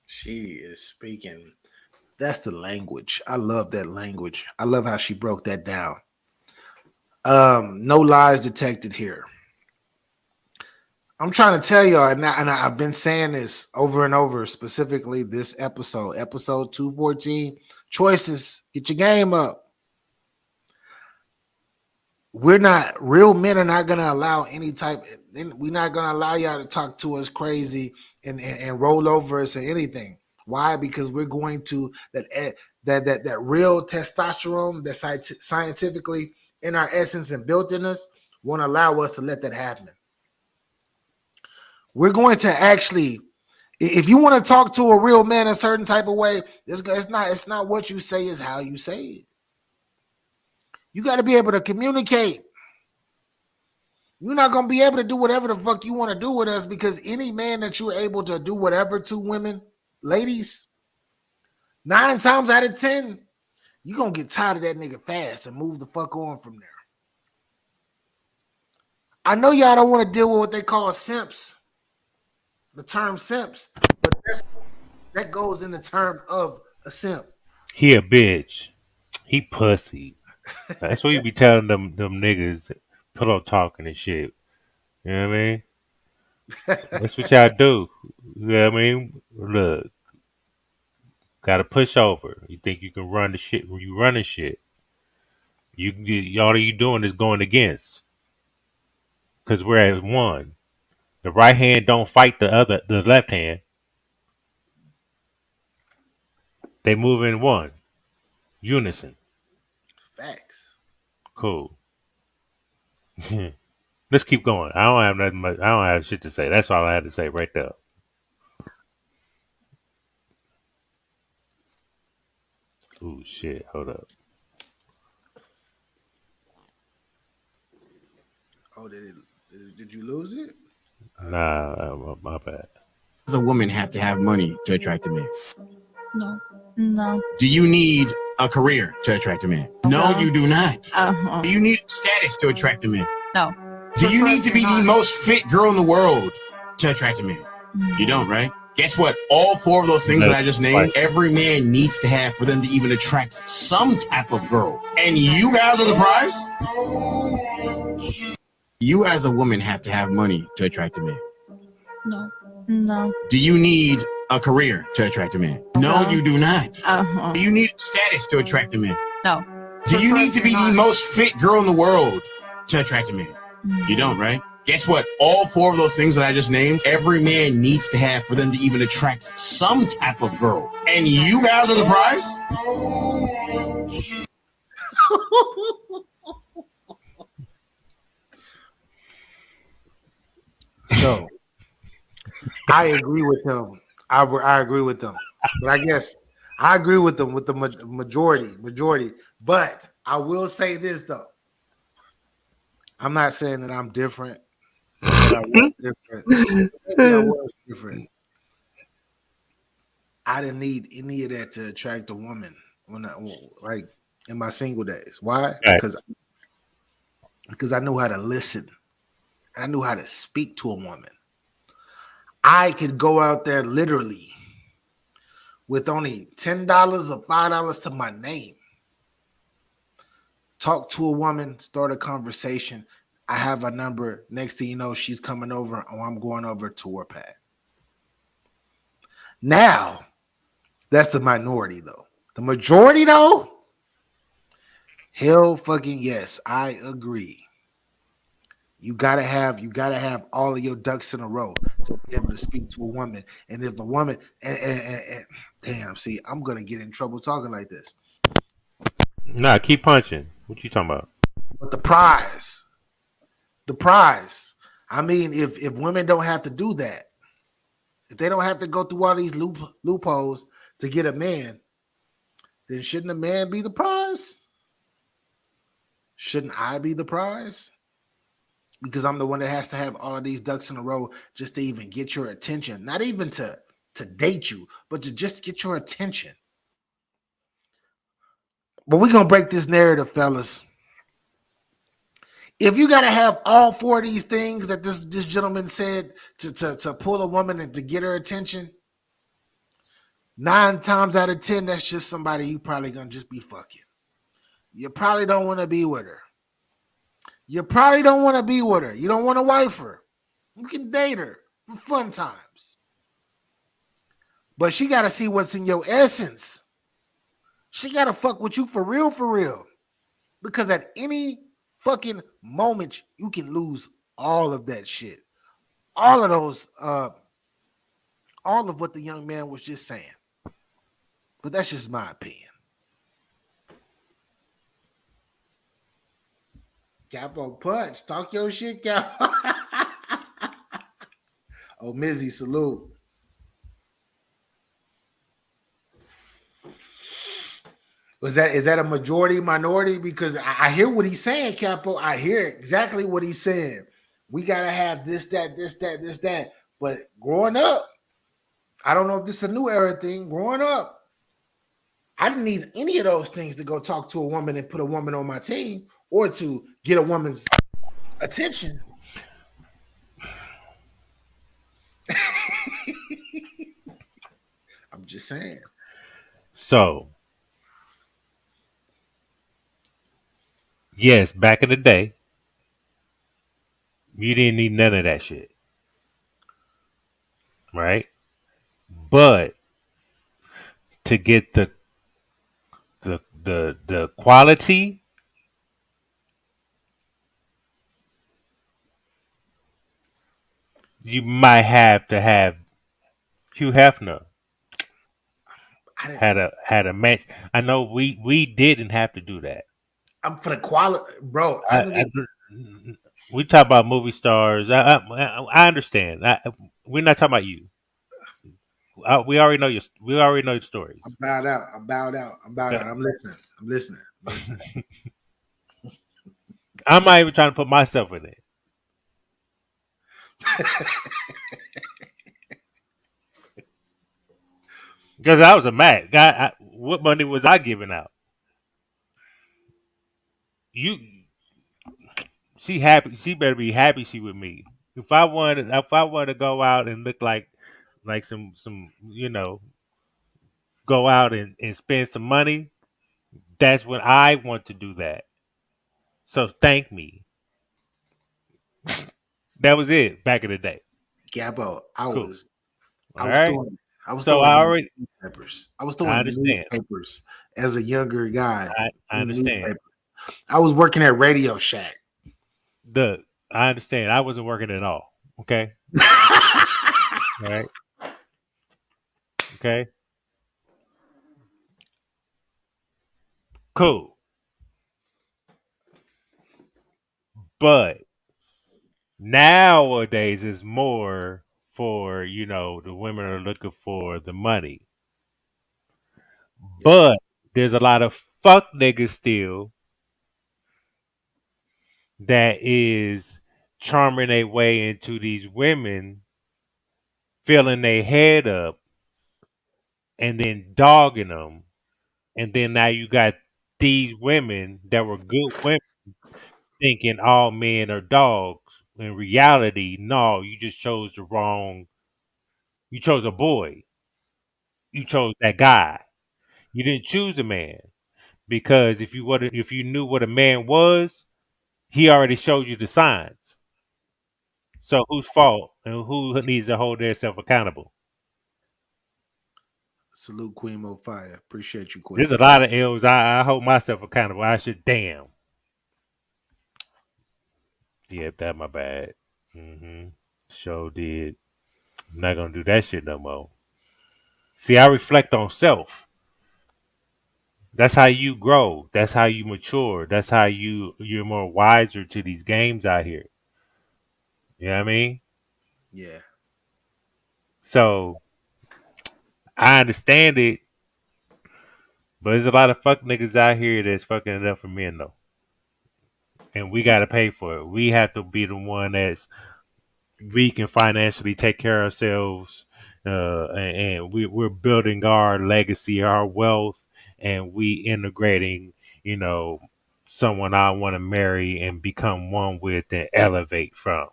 She is speaking. That's the language. I love that language. I love how she broke that down. No lies detected here. I'm trying to tell y'all, and I've been saying this over and over, specifically this episode 214, choices, get your game up. Real men are not going to allow any type, we're not going to allow y'all to talk to us crazy and roll over us or anything. Why? Because we're going to, that real testosterone that's scientifically in our essence and built in us won't allow us to let that happen. We're going to actually, if you want to talk to a real man a certain type of way, it's not what you say, is how you say it. You got to be able to communicate. You're not going to be able to do whatever the fuck you want to do with us, because any man that you're able to do whatever to, women, ladies, 9 times out of 10, you're going to get tired of that nigga fast and move the fuck on from there. I know y'all don't want to deal with what they call simps, the term simps, but that goes in the term of a simp. He a bitch. He pussy. That's what you be telling them niggas, pillow talking and shit. You know what I mean? That's what y'all do. You know what I mean? Look, gotta push over. You think you can run the shit when you running shit. All you doing is going against. Because we're at one. The right hand don't fight the left hand. They move in one. Unison. Facts. Cool. Let's keep going. I don't have nothing much. I don't have shit to say. That's all I had to say right there. Ooh, shit. Hold up. Oh, did you lose it? Nah, my bad. Does a woman have to have money to attract a man? No. No. Do you need a career to attract a man? No, you do not. Do you need status to attract a man? No. Do you need to be the most fit girl in the world to attract a man? You don't, right? Guess what? All 4 of those things that I just named, every man needs to have for them to even attract some type of girl. And you guys are the prize? You as a woman have to have money to attract a man. No. No. Do you need a career to attract a man? No, you do not. Do you need status to attract a man? No. Do you need to be the most fit girl in the world to attract a man? You don't, right? Guess what? All 4 of those things that I just named, every man needs to have for them to even attract some type of girl. And you guys are the prize? So, I agree with him. I agree with them. But I guess I agree with them with the majority. But I will say this, though. I'm not saying that I'm different. But I was different. Maybe I was different. I didn't need any of that to attract a woman like in my single days. Why? Because I knew how to listen. And I knew how to speak to a woman. I could go out there literally with only $10 or $5 to my name. Talk to a woman, start a conversation. I have a number. Next thing you know, she's coming over, or I'm going over to her pad. Now, that's the minority, though. The majority, though, hell fucking yes, I agree. You gotta have all of your ducks in a row to be able to speak to a woman. And if a woman, and damn, see, I'm gonna get in trouble talking like this. Nah, keep punching. What you talking about? But the prize. I mean, if women don't have to do that, if they don't have to go through all these loopholes to get a man, then shouldn't a man be the prize? Shouldn't I be the prize? Because I'm the one that has to have all of these ducks in a row just to even get your attention. Not even to date you, but to just get your attention. But we're going to break this narrative, fellas. If you gotta have all four of these things that this gentleman said to pull a woman and to get her attention, 9 times out of 10, that's just somebody you probably gonna just be fucking. You probably don't want to be with her. You probably don't want to be with her. You don't want to wife her. You can date her for fun times. But she got to see what's in your essence. She got to fuck with you for real, for real. Because at any fucking moment, you can lose all of that shit. All of those, all of what the young man was just saying. But that's just my opinion. Capo punch. Talk your shit, Capo. Oh, Mizzy, salute. Is that a majority, minority? Because I hear what he's saying, Capo. I hear exactly what he's saying. We gotta have this, that. But growing up, I don't know if this is a new era thing. Growing up, I didn't need any of those things to go talk to a woman and put a woman on my team or to get a woman's attention. I'm just saying. So, yes, back in the day, you didn't need none of that shit. Right? But to get the quality, you might have to have Hugh Hefner had a match. I know we didn't have to do that. I'm for the quality, bro. We talk about movie stars. I understand. We're not talking about you. We already know your stories. I'm bowed out. I'm listening. I'm not even trying to put myself in it. Because I was a Mac. What money was I giving out? She happy. She better be happy she with me. If I wanted to go out and look like some go out and spend some money, that's when I want to do that. So thank me. That was it back in the day. Gabbo, I Cool. was I newspapers. I was throwing understand. newspapers as a younger guy. I understand. I was working at Radio Shack. I understand. I wasn't working at all. Okay. All right. Okay. Cool. But nowadays is more for, the women are looking for the money. But there's a lot of fuck niggas still that is charming their way into these women, filling their head up, and then dogging them. And then now you got these women that were good women thinking all men are dogs. In reality, no, you just chose you chose a boy. You chose that guy. You didn't choose a man. Because if you knew what a man was, he already showed you the signs. So whose fault and who needs to hold themselves accountable? Salute Queen Mo Fire. Appreciate you, Queen. There's a lot of L's. I hold myself accountable. I should damn. Yep, that my bad. Sure did. I'm not gonna do that shit no more. See, I reflect on self. That's how you grow. That's how you mature. That's how you're more wiser to these games out here. You know what I mean? Yeah. So I understand it, but there's a lot of fuck niggas out here that's fucking it up for men though. And we gotta pay for it. We have to be the one we can financially take care of ourselves, and we're building our legacy, our wealth, and we integrating, someone I want to marry and become one with and elevate from.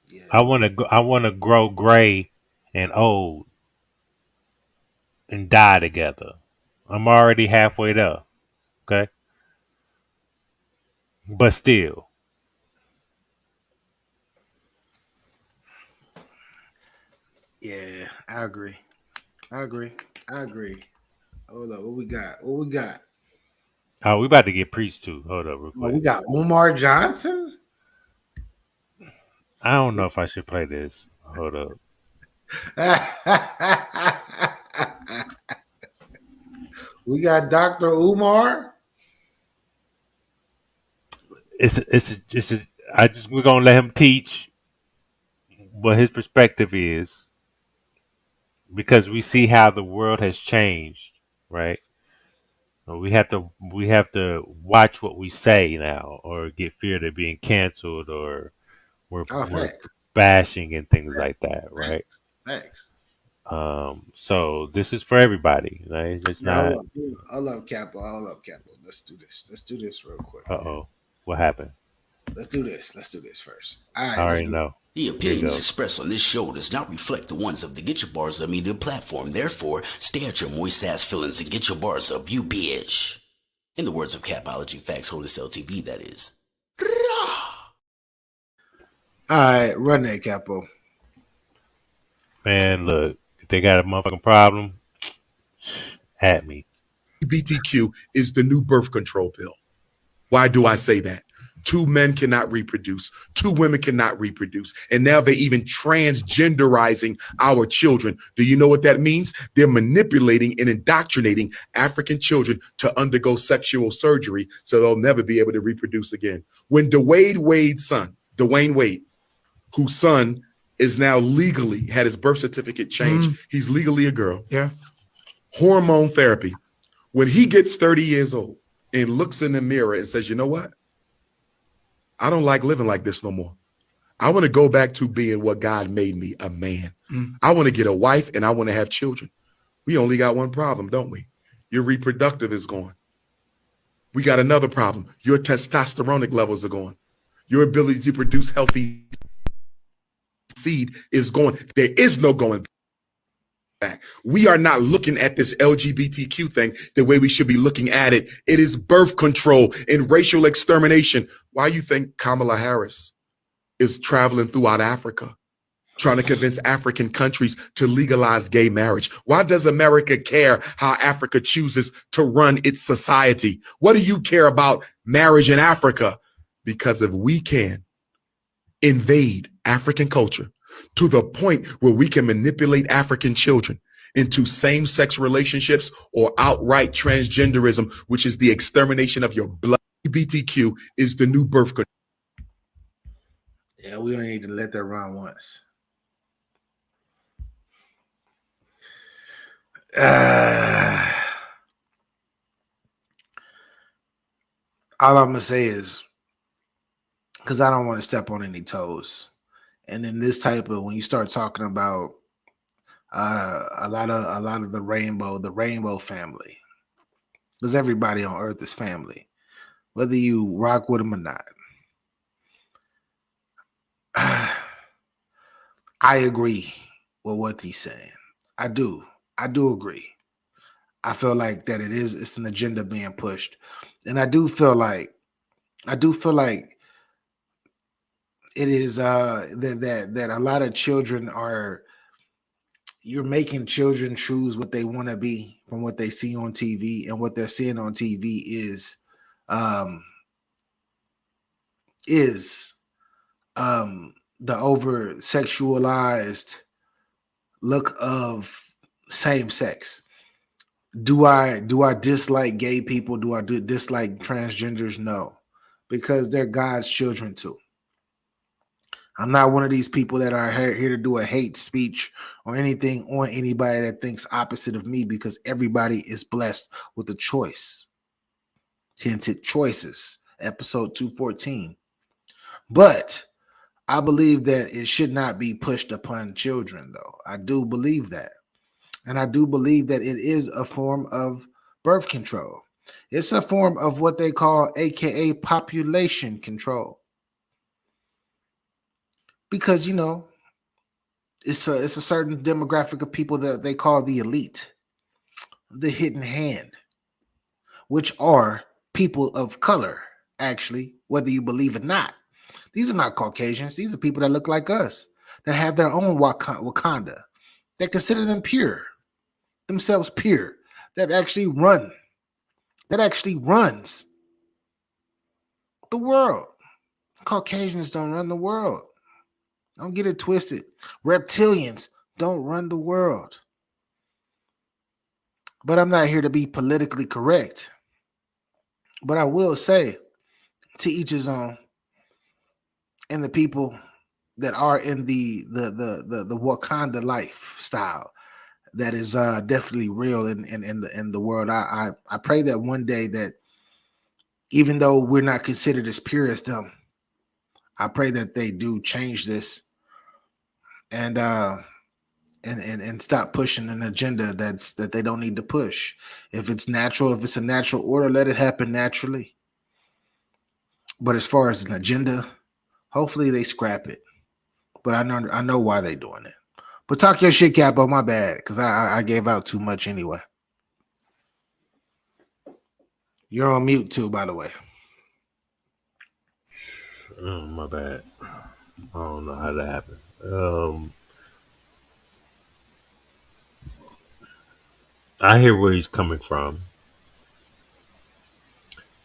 Yeah. I want to grow gray and old and die together. I'm already halfway there. Okay. But still. Yeah, I agree. I agree. I agree. Hold up, what we got? What we got? Oh, we about to get preached to. Hold up real Oh, we quick. got Umar Johnson. I don't know if I should play this. Hold up. We got Dr. Umar. We're gonna let him teach what his perspective is because we see how the world has changed, right? We have to watch what we say now, or get feared of being canceled, or we're Facts. bashing and things like that, right? Facts. So this is for everybody, right? It's Now, not. I love Capo. I love Capo. Let's do this. Let's do this real quick. What happened? Let's do this. Let's do this first. All right, I let's already go. know. The opinions expressed on this show does not reflect the ones of the Get Your Bars Up media platform. Therefore, stay at your moist ass feelings and get your bars up, you bitch. In the words of Capology, FACTZ, LTV, that is. All right, run that, Capo. Man, look, if they got a motherfucking problem, at me. LGBTQ is the new birth control pill. Why do I say that? 2 men cannot reproduce. 2 women cannot reproduce. And now they're even transgenderizing our children. Do you know what that means? They're manipulating and indoctrinating African children to undergo sexual surgery so they'll never be able to reproduce again. When Dwayne Wade, whose son is now legally had his birth certificate changed, he's legally a girl. Yeah. Hormone therapy. When he gets 30 years old and looks in the mirror and says, you know what? I don't like living like this no more. I want to go back to being what God made me, a man. I want to get a wife and I want to have children. We only got one problem, don't we? Your reproductive is gone. We got another problem. Your testosteronic levels are gone. Your ability to produce healthy seed is gone. There is no going back. We are not looking at this LGBTQ thing the way we should be looking at it. It is birth control and racial extermination. Why you think Kamala Harris is traveling throughout Africa, trying to convince African countries to legalize gay marriage? Why does America care how Africa chooses to run its society? What do you care about marriage in Africa? Because if we can invade African culture to the point where we can manipulate African children into same-sex relationships or outright transgenderism, which is the extermination of your blood, LGBTQ is the new birth control. Yeah, we don't need to let that run once. All I'm gonna say is, because I don't want to step on any toes, and in this type of, when you start talking about a lot of the rainbow family, because everybody on earth is family, whether you rock with them or not. I agree with what he's saying. I do agree. I feel like that it's an agenda being pushed. And I do feel like it is that a lot of children you're making children choose what they want to be from what they see on TV, and what they're seeing on TV is the over sexualized look of same sex. Do I dislike gay people? Do I dislike transgenders? No, because they're God's children too. I'm not one of these people that are here to do a hate speech or anything on anybody that thinks opposite of me, because everybody is blessed with a choice. Hence it choices, episode 214. But I believe that it should not be pushed upon children, though. I do believe that. And I do believe that it is a form of birth control. It's a form of what they call AKA population control. Because it's a certain demographic of people that they call the elite, the hidden hand, which are people of color, actually, whether you believe it or not. These are not Caucasians. These are people that look like us, that have their own Wakanda, that consider themselves pure, that actually runs the world. Caucasians don't run the world. Don't get it twisted. Reptilians don't run the world. But I'm not here to be politically correct. But I will say, to each his own, and the people that are in the Wakanda lifestyle that is definitely real in the world. I pray that one day that even though we're not considered as pure as them, I pray that they do change this and stop pushing an agenda that they don't need to push. If it's natural, if it's a natural order, let it happen naturally. But as far as an agenda, hopefully they scrap it. But I know why they're doing it. But talk your shit, Capo. My bad, because I gave out too much anyway. You're on mute too, by the way. Oh, my bad. I don't know how that happened. I hear where he's coming from,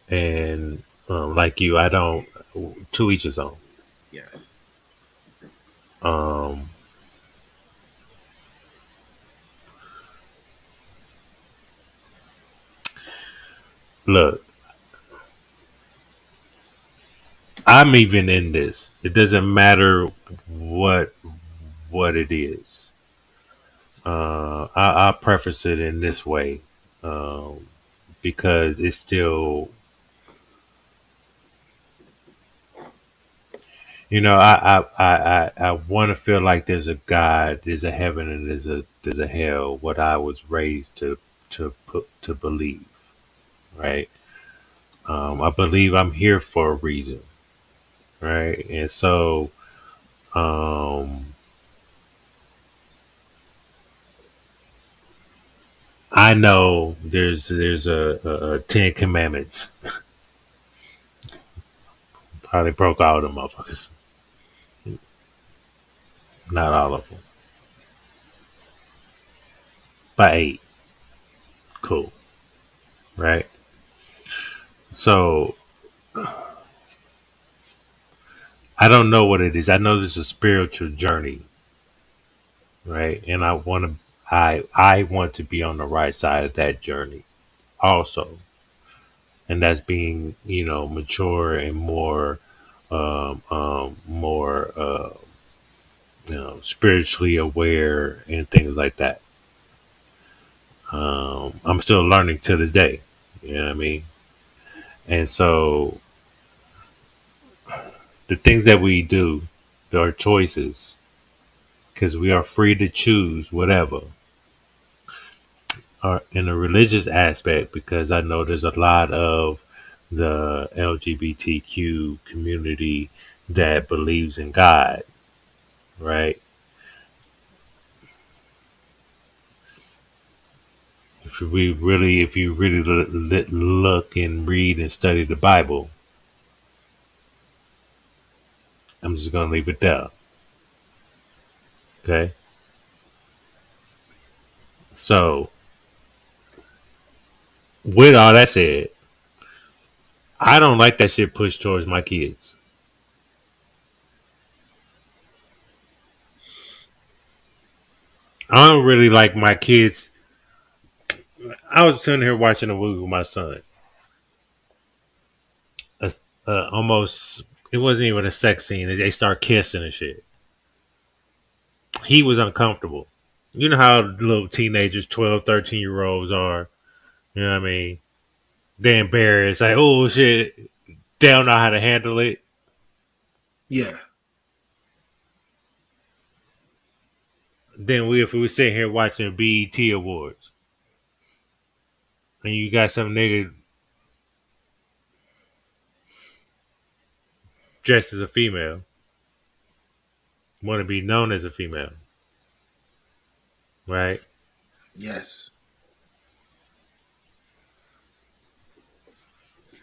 and like you, I don't. To each his own. Yes. Look, I'm even in this. It doesn't matter what it is. I preface it in this way because it's still, I want to feel like there's a God, there's a heaven, and there's a hell. What I was raised to believe, right? I believe I'm here for a reason, right? And so, I know there's a 10 commandments. Probably broke all the motherfuckers. Not all of them. By 8. Cool. Right? So I don't know what it is. I know this is a spiritual journey. Right? And I want to be on the right side of that journey also. And that's being, mature and more spiritually aware and things like that. I'm still learning to this day. You know what I mean? And so the things that we do, there are choices because we are free to choose whatever. In a religious aspect, because I know there's a lot of the LGBTQ community that believes in God, right? If you really look and read and study the Bible, I'm just gonna leave it there. Okay. So, with all that said, I don't like that shit pushed towards my kids. I don't really like my kids. I was sitting here watching a movie with my son. Almost, it wasn't even a sex scene. They start kissing and shit. He was uncomfortable. You know how little teenagers, 12, 13-year-olds are. You know what I mean? They're embarrassed. Like, oh shit. They don't know how to handle it. Yeah. Then if we were sitting here watching BET Awards, and you got some nigga dress as a female, want to be known as a female, right? Yes.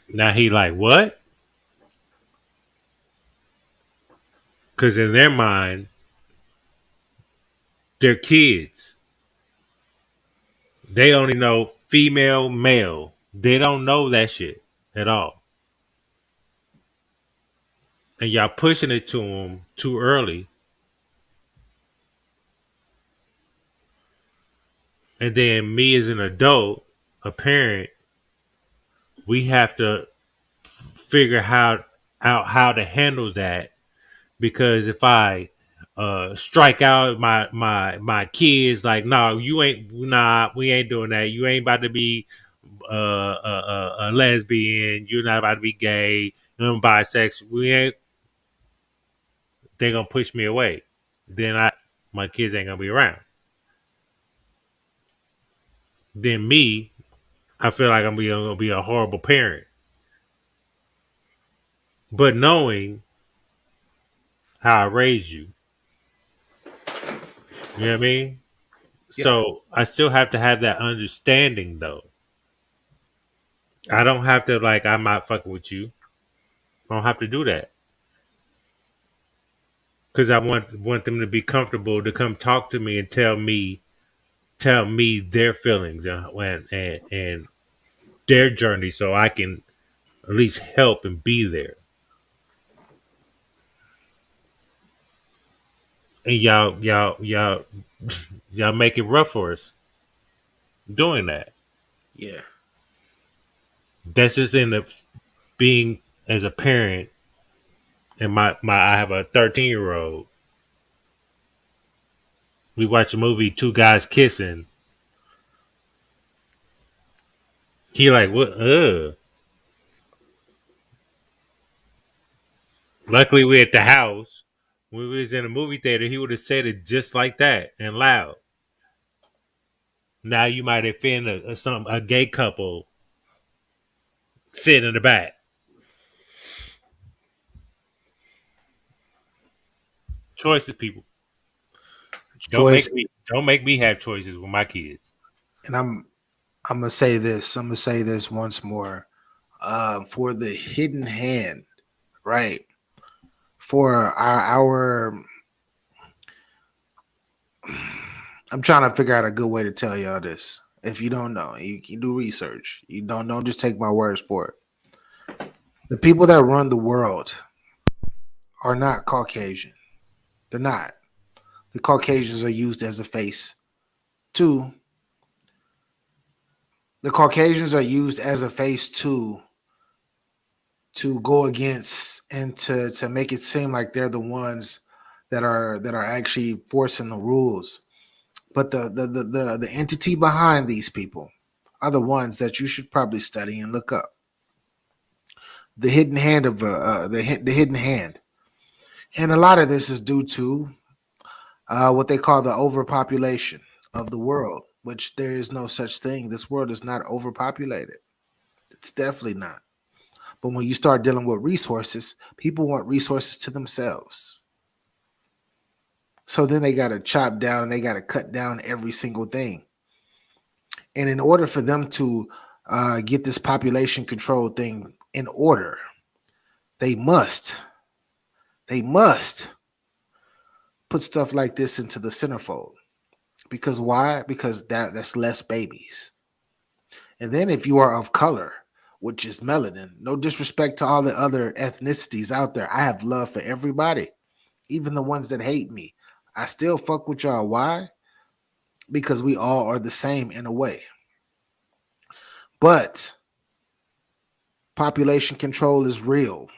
Now he like, what? Because in their mind, they're kids. They only know female, male. They don't know that shit at all. And y'all pushing it to them too early. And then me as an adult, a parent, we have to figure out how to handle that. Because if I strike out my kids, like, no, we ain't doing that. You ain't about to be a lesbian. You're not about to be gay. You're bisexual. We ain't. They're gonna push me away. Then my kids ain't gonna be around. Then me, I feel like I'm gonna be a horrible parent. But knowing how I raised you, you know what I mean? Yeah. So I still have to have that understanding, though. I don't have to, like, I'm not fucking with you. I don't have to do that. Because I want them to be comfortable to come talk to me and tell me their feelings and their journey, so I can at least help and be there. And y'all make it rough for us doing that. Yeah. That's just in the being as a parent. And I have a 13-year-old. We watch a movie, two guys kissing. He like, what? Luckily, we at the house. When we was in a movie theater, he would have said it just like that and loud. Now you might offend a gay couple sitting in the back. Choices, people. Choice. Don't make me have choices with my kids. And I'm gonna say this. I'm gonna say this once more. For the hidden hand, right? For our I'm trying to figure out a good way to tell y'all this. If you don't know, you can do research. You don't just take my words for it. The people that run the world are not Caucasian. They're not. The Caucasians are used as a face to. The Caucasians are used as a face to go against and to make it seem like they're the ones that are actually forcing the rules. But the entity behind these people are the ones that you should probably study and look up. The hidden hand of the hidden hand, and a lot of this is due to what they call the overpopulation of the world, which there is no such thing. This world is not overpopulated. It's definitely not. But when you start dealing with resources, people want resources to themselves. So then they got to chop down and they got to cut down every single thing. And in order for them to get this population control thing in order, they must put stuff like this into the centerfold. Because why? Because that's less babies. And then if you are of color, which is melanin, no disrespect to all the other ethnicities out there, I have love for everybody, even the ones that hate me. I still fuck with y'all. Why? Because we all are the same in a way. But population control is real.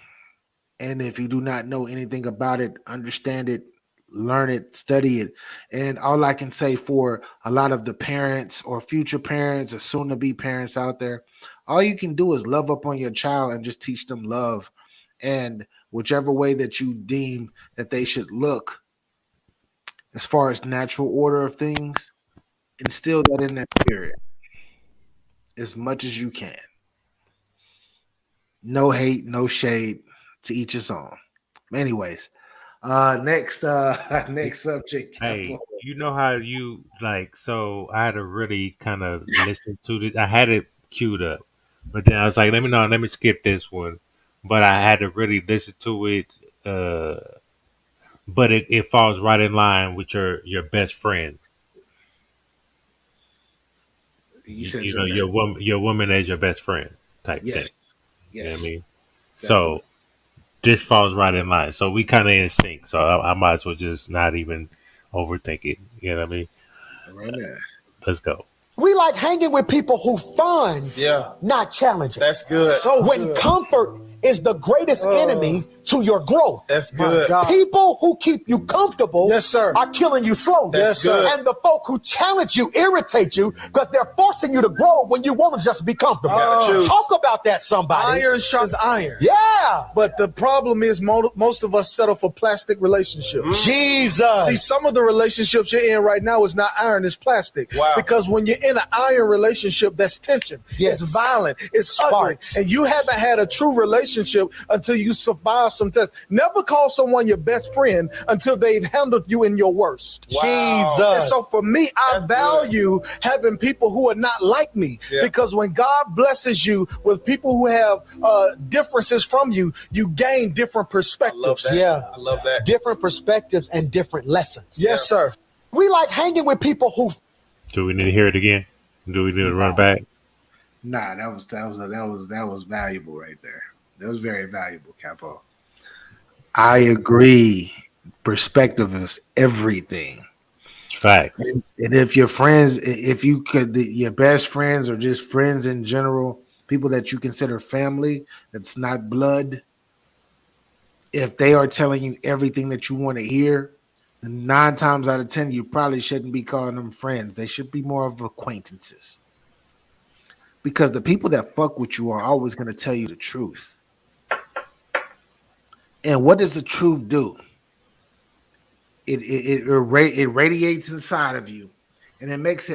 And if you do not know anything about it, understand it, learn it, study it. And all I can say for a lot of the parents or future parents or soon to be parents out there, all you can do is love up on your child and just teach them love. And whichever way that you deem that they should look, as far as natural order of things, instill that in their spirit as much as you can. No hate, no shade, to each his own. Anyways, next next subject. Hey, Capo. you know how you like? So I had to really kind of listen to this. I had it queued up, but then I was like, let me skip this one. But I had to really listen to it. But it falls right in line with your best friend. You said You your know best. your woman as your best friend type thing. Yes. You know what I Yes. mean? Definitely. So this falls right in line. So we kind of in sync. So I might as well just not even overthink it. You know what I mean? Right there. Let's go. We like hanging with people who fun, not challenging. That's good. So when comfort is the greatest enemy to your growth. That's good. People who keep you comfortable Yes, sir. are killing you slowly. That's good. And the folk who challenge you irritate you because they're forcing you to grow when you want to just be comfortable. Talk about that, somebody. Iron sharpens iron. Yeah. But the problem is most of us settle for plastic relationships. Jesus. See, some of the relationships you're in right now is not iron, it's plastic. Wow. Because when you're in an iron relationship, that's tension. Yes. It's violent. It's Sparks. ugly. And you haven't had a true relationship until you survive some tests. Never call someone your best friend until they've handled you in your worst. Wow. Jesus. And so for me, I value having people who are not like me. Because when God blesses you with people who have differences from you, you gain different perspectives. Yeah. I love that. Different perspectives and different lessons. Yes, sir. We like hanging with people who. Do we need to hear it again? Do we need to run it back? Nah, that was valuable right there. That was very valuable, Capo. I agree. Perspective is everything. Facts. And if your friends, if you could, your best friends or just friends in general, people that you consider family, that's not blood, if they are telling you everything that you want to hear, then 9 times out of 10, you probably shouldn't be calling them friends. They should be more of acquaintances. Because the people that fuck with you are always going to tell you the truth. And what does the truth do? It radiates inside of you, and it makes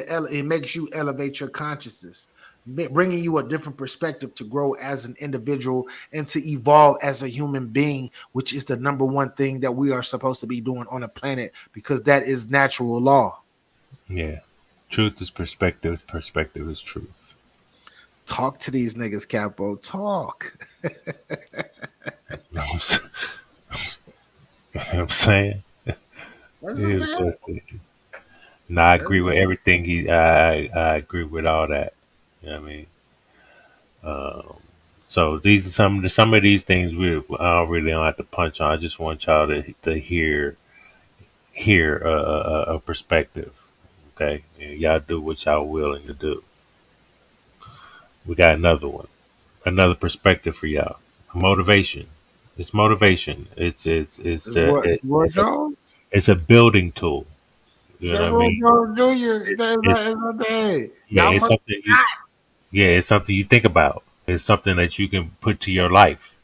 you elevate your consciousness, bringing you a different perspective to grow as an individual and to evolve as a human being, which is the number one thing that we are supposed to be doing on a planet, because that is natural law. Yeah. Truth is perspective. Perspective is truth. Talk to these niggas, Capo. Talk. You know what I'm saying? No, I agree with everything I agree with all that. You know what I mean? So these are some of these things I really don't have to punch on. I just want y'all to hear a perspective. Okay, and y'all do what y'all willing to do. We got another one, another perspective for y'all. Motivation. It's motivation. It's a building tool. You know what I mean? It's something you think about. It's something that you can put to your life.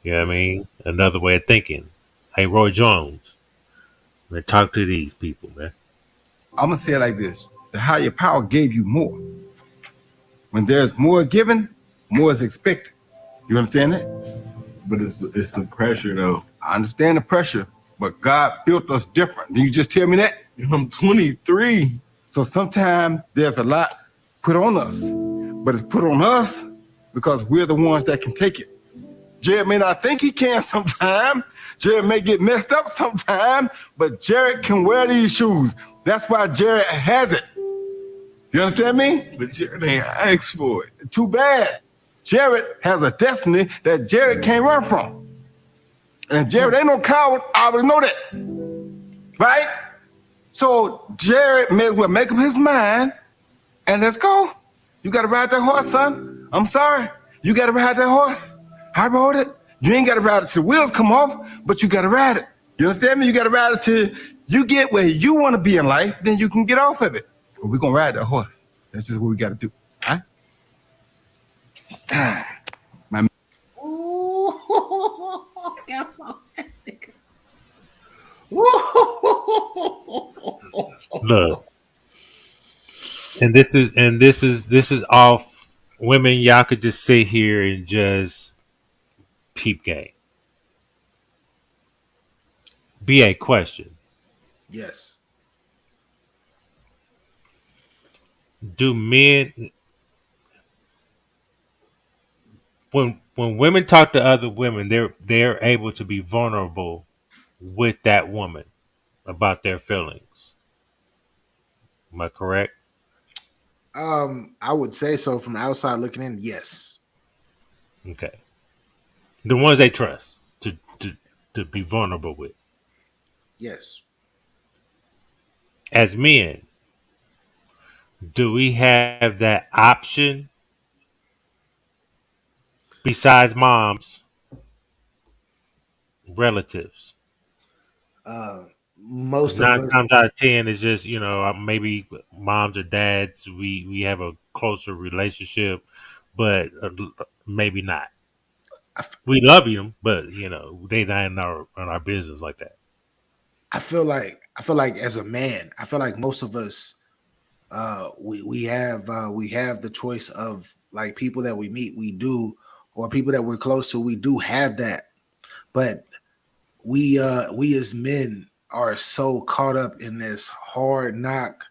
You know what I mean? Another way of thinking. Hey, Roy Jones, man, talk to these people, man. I'm gonna say it like this: the higher power gave you more. When there's more given, more is expected. You understand that? But it's the pressure, though. I understand the pressure, but God built us different. Did you just tell me that? I'm 23. So sometimes there's a lot put on us, but it's put on us because we're the ones that can take it. Jared may not think he can sometime. Jared may get messed up sometime, but Jared can wear these shoes. That's why Jared has it. You understand me? But Jared ain't asked for it. Too bad. Jared has a destiny that Jared can't run from. And Jared ain't no coward. I already know that. Right? So Jared may as well make up his mind and let's go. You got to ride that horse, son. I'm sorry. You got to ride that horse. I rode it. You ain't got to ride it till the wheels come off, but you got to ride it. You understand me? You got to ride it till you get where you want to be in life, then you can get off of it. But we're going to ride that horse. That's just what we got to do. All right? My Look, and this is off. Women, y'all could just sit here and just peep game. BA question. Yes. Do men when women talk to other women, they're able to be vulnerable with that woman about their feelings. Am I correct? I would say so from outside looking in, yes. Okay. The ones they trust to be vulnerable with. Yes. As men, do we have that option besides moms, relatives? Uh, Because most of nine us, times out of 10 is just, maybe moms or dads, we have a closer relationship, but maybe not. We love them, but they not in our business like that. I feel like as a man, I feel like most of us we have the choice of like people that we meet, we do, or people that we're close to, we do have that. But we as men are so caught up in this hard knock.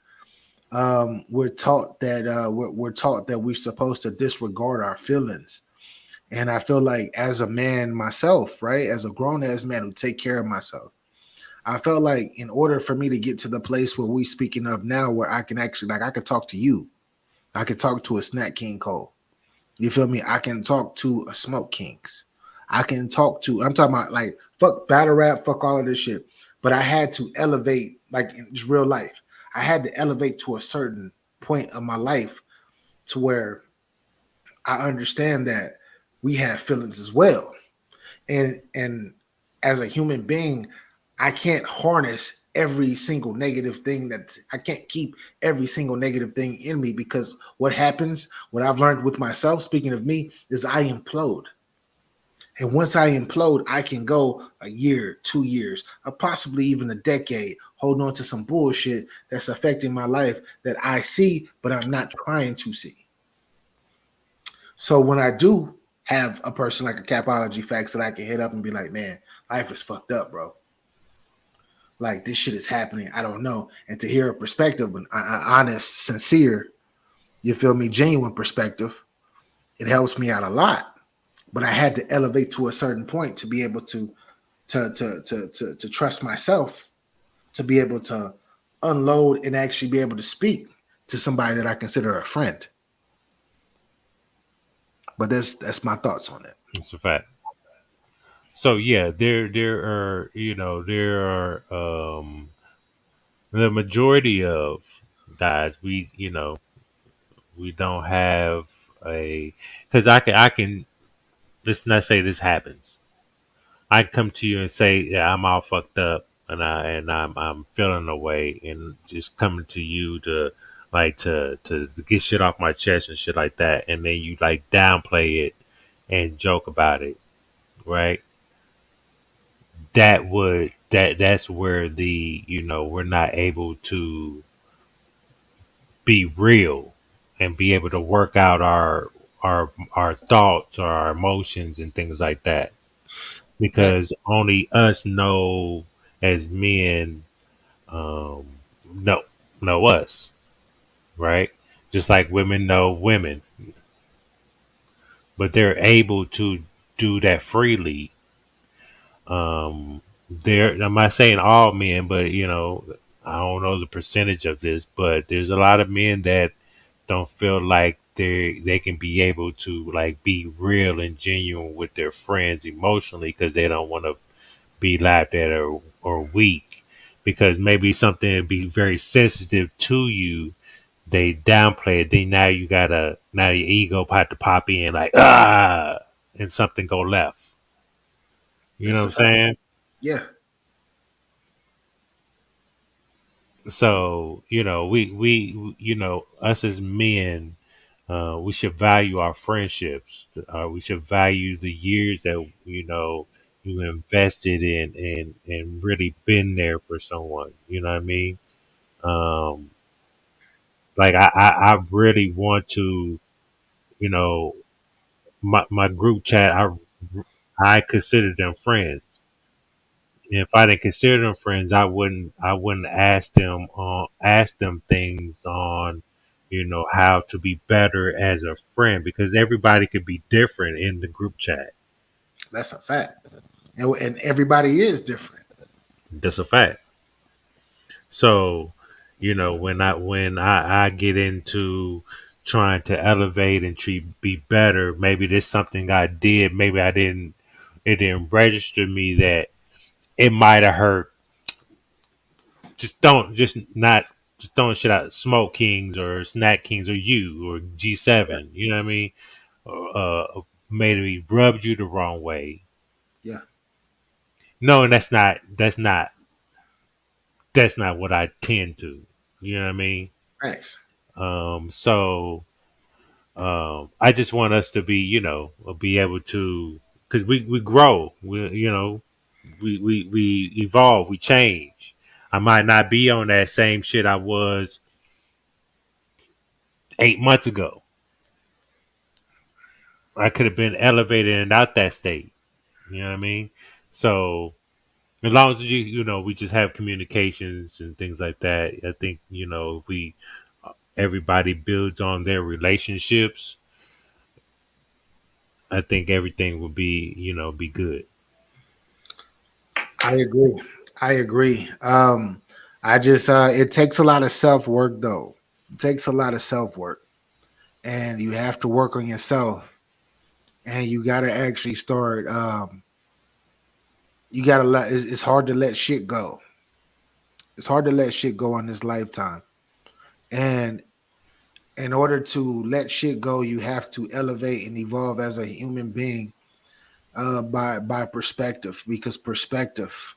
We're taught that we're taught that we're supposed to disregard our feelings. And I feel like as a man myself, right, as a grown ass man who take care of myself, I felt like in order for me to get to the place where we speaking of now, where I can actually like I could talk to you, I could talk to a Snack King Cole. You feel me? I can talk to a Smoke Kings. I can talk to. I'm talking about like fuck battle rap, fuck all of this shit. But I had to elevate, like in just real life. I had to elevate to a certain point of my life to where I understand that we have feelings as well. And as a human being, I can't harness every single negative thing that I can't keep every single negative thing in me because what happens, what I've learned with myself, speaking of me, is I implode. And once I implode, I can go a year, 2 years, or possibly even a decade, holding on to some bullshit that's affecting my life that I see, but I'm not trying to see. So when I do have a person like a Capology FACTZ that I can hit up and be like, man, life is fucked up, bro. Like this shit is happening. I don't know. And to hear a perspective, an honest, sincere, you feel me, genuine perspective, it helps me out a lot. But I had to elevate to a certain point to be able to trust myself, to be able to unload and actually be able to speak to somebody that I consider a friend. But that's my thoughts on it. It's a fact. So yeah, there are the majority of guys we don't have a because I can let's not say this happens. I come to you and say, yeah, I'm all fucked up and I'm feeling away and just coming to you to like to get shit off my chest and shit like that, and then you like downplay it and joke about it, right? That's where we're not able to be real and be able to work out our thoughts or our emotions and things like that, That because only us know as men um know us, right? Just like women know women, but they're able to do that freely. I'm not saying all men, but I don't know the percentage of this, but there's a lot of men that don't feel like they can be able to like be real and genuine with their friends emotionally because they don't want to be laughed at or weak, because maybe something would be very sensitive to you, they downplay it. Then now your ego had to pop in like and something go left. You know that's what a I'm fact. saying? Yeah. So we us as men, we should value our friendships. We should value the years that you invested in and really been there for someone. You know what I mean? Um, like I really want to, you know, my group chat. I consider them friends. If I didn't consider them friends, I wouldn't ask them things on, how to be better as a friend, because everybody could be different in the group chat. That's a fact. And everybody is different. That's a fact. So, when I get into trying to elevate and be better, maybe there's something I did, maybe it didn't register me that it might have hurt. Just don't shit out Smoke Kings or Snack Kings or you or G7. You know what I mean? Maybe rubbed you the wrong way. Yeah. No, and that's not what I tend to. You know what I mean? Thanks. So I just want us to be able to, because we grow, we evolve, we change. I might not be on that same shit I was 8 months ago. I could have been elevated and out that state. You know what I mean? So as long as we just have communications and things like that, I think if everybody builds on their relationships, I think everything will be good. I agree. I agree. I just it takes a lot of self-work though. It takes a lot of self-work. And you have to work on yourself. And you gotta actually start you gotta let it's hard to let shit go. It's hard to let shit go in this lifetime. And in order to let shit go, you have to elevate and evolve as a human being by perspective, because perspective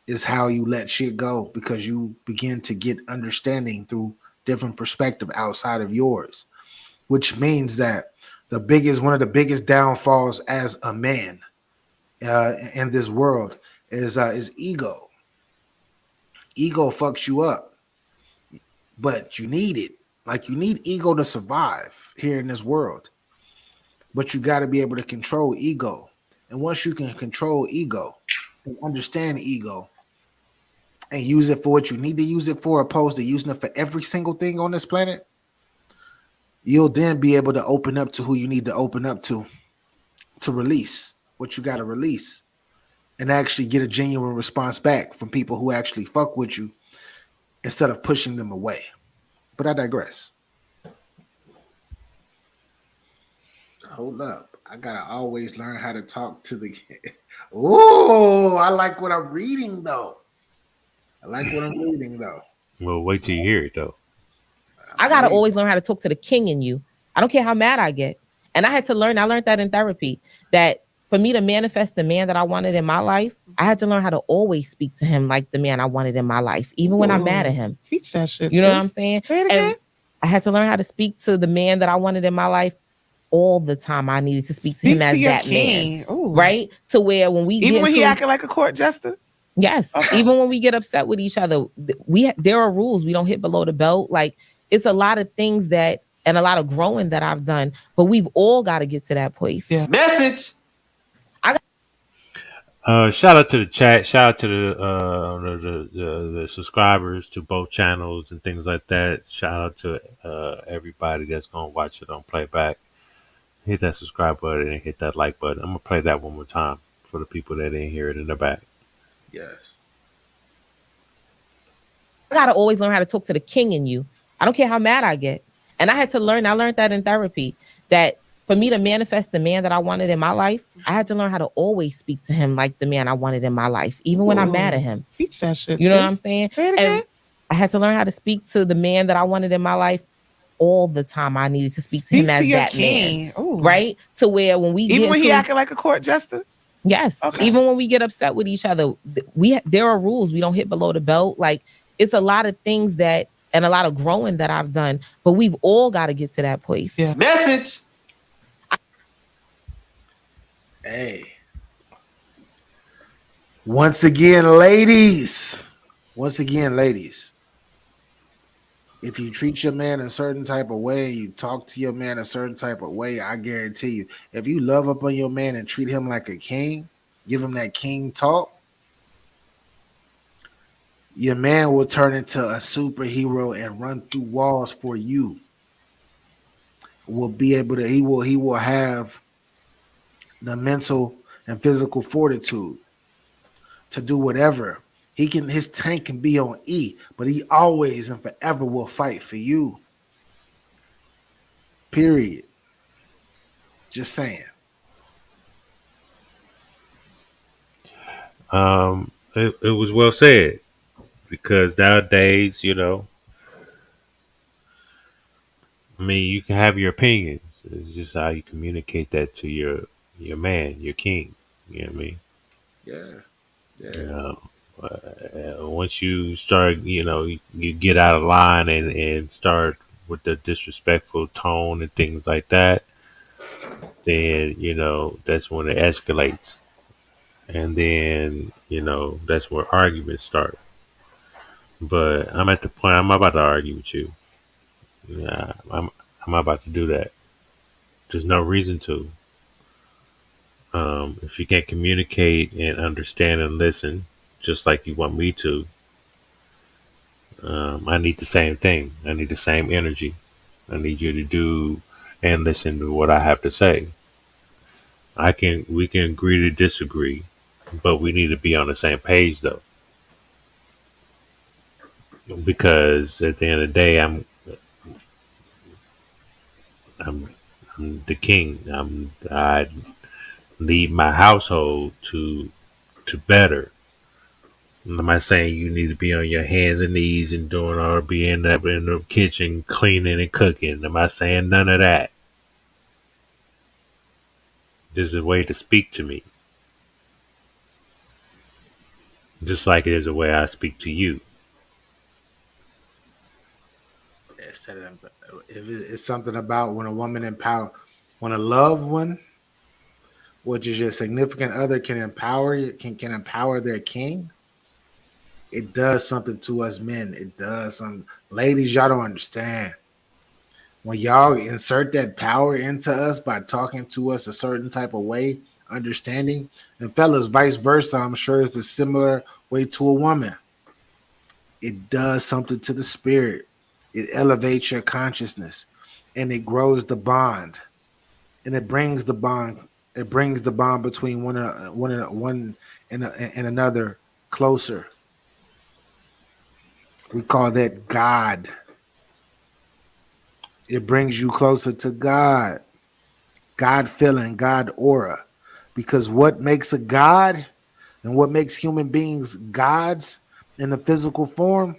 is how you let shit go, because you begin to get understanding through different perspective outside of yours, which means that one of the biggest downfalls as a man in this world is ego. Ego fucks you up, but you need it. Like, you need ego to survive here in this world, but you got to be able to control ego. And once you can control ego and understand ego and use it for what you need to use it for, opposed to using it for every single thing on this planet, you'll then be able to open up to who you need to open up to release what you got to release, and actually get a genuine response back from people who actually fuck with you instead of pushing them away. But I digress. Hold up. I gotta always learn how to talk to the Oh, I like what I'm reading though. Well, wait till you hear it though. I gotta always learn how to talk to the king in you. I don't care how mad I get. And I learned that in therapy, that for me to manifest the man that I wanted in my life, I had to learn how to always speak to him like the man I wanted in my life, even when I'm mad at him. Teach that shit. You know what I'm saying? And I had to learn how to speak to the man that I wanted in my life all the time. I needed to speak to him as that king. man. Ooh. Right? To where when we even when he acting like a court jester? Yes. Okay. Even when we get upset with each other, there are rules. We don't hit below the belt. Like, it's a lot of things and a lot of growing that I've done, but we've all got to get to that place. Yeah. Message. Shout out to the chat. Shout out to the subscribers to both channels and things like that. Shout out to everybody that's gonna watch it on playback. Hit that subscribe button and hit that like button. I'm gonna play that one more time for the people that didn't hear it in the back. Yes. I gotta always learn how to talk to the king in you. I don't care how mad I get. And I learned that in therapy, that for me to manifest the man that I wanted in my life, I had to learn how to always speak to him like the man I wanted in my life, even when I'm mad at him. Teach that shit. You know what I'm saying? And I had to learn how to speak to the man that I wanted in my life all the time. I needed to speak to him as that king. Man. Right? To where when he acting like a court jester? Yes. Okay. Even when we get upset with each other, there are rules. We don't hit below the belt. Like, it's a lot of things and a lot of growing that I've done, but we've all got to get to that place. Yeah. Message. Hey. Once again, ladies. If you treat your man a certain type of way, you talk to your man a certain type of way, I guarantee you, if you love up on your man and treat him like a king, give him that king talk, Your man will turn into a superhero and run through walls for you. Will be able to. He will have the mental and physical fortitude to do whatever. He can. His tank can be on E, but he always and forever will fight for you. Period. Just saying. It was well said because nowadays, I mean, you can have your opinions. It's just how you communicate that to your man, your king. You know what I mean? Yeah. You Yeah. know, once you start, you get out of line and start with the disrespectful tone and things like that, then that's when it escalates, and then that's where arguments start. But I'm at the point I'm about to argue with you. Yeah, I'm about to do that. There's no reason to. If you can't communicate and understand and listen, just like you want me to, I need the same thing. I need the same energy. I need you to do and listen to what I have to say. We can agree to disagree, but we need to be on the same page though. Because at the end of the day, I'm, I'm the king. I lead my household to better. Am I saying you need to be on your hands and knees and doing all being up in the kitchen cleaning and cooking? Am I saying none of that? There's a way to speak to me, just like there's a way I speak to you. If it's something about when a woman when a loved one, which is your significant other, can can empower their king. It does something to us men. It does some ladies. Y'all don't understand when y'all insert that power into us by talking to us a certain type of way, understanding, and fellas, vice versa. I'm sure it's a similar way to a woman. It does something to the spirit. It elevates your consciousness, and it grows the bond, and it brings the bond. It brings the bond between one and another closer. We call that God. It brings you closer to God. God feeling, God aura. Because what makes a God and what makes human beings gods in the physical form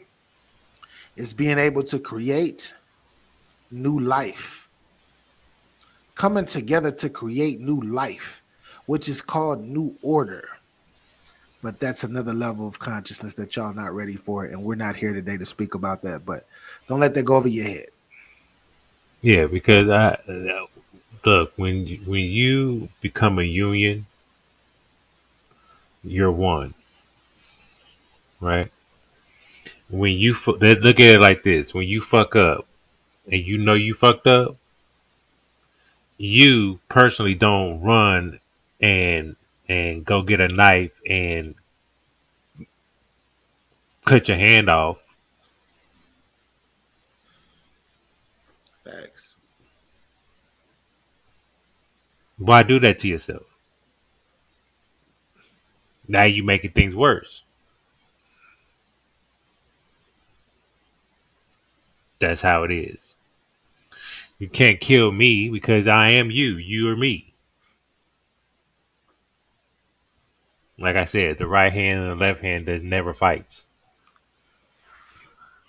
is being able to create new life, coming together to create new life, which is called new order. But that's another level of consciousness that y'all not ready for, and we're not here today to speak about that. But don't let that go over your head. Yeah, because I look when you become a union, you're one, right? When look at it like this: when you fuck up and you know you fucked up, you personally don't run and go get a knife and cut your hand off. Facts. Why do that to yourself? Now you making things worse. That's how it is. You can't kill me because I am you. You are me. Like I said, the right hand and the left hand does never fights.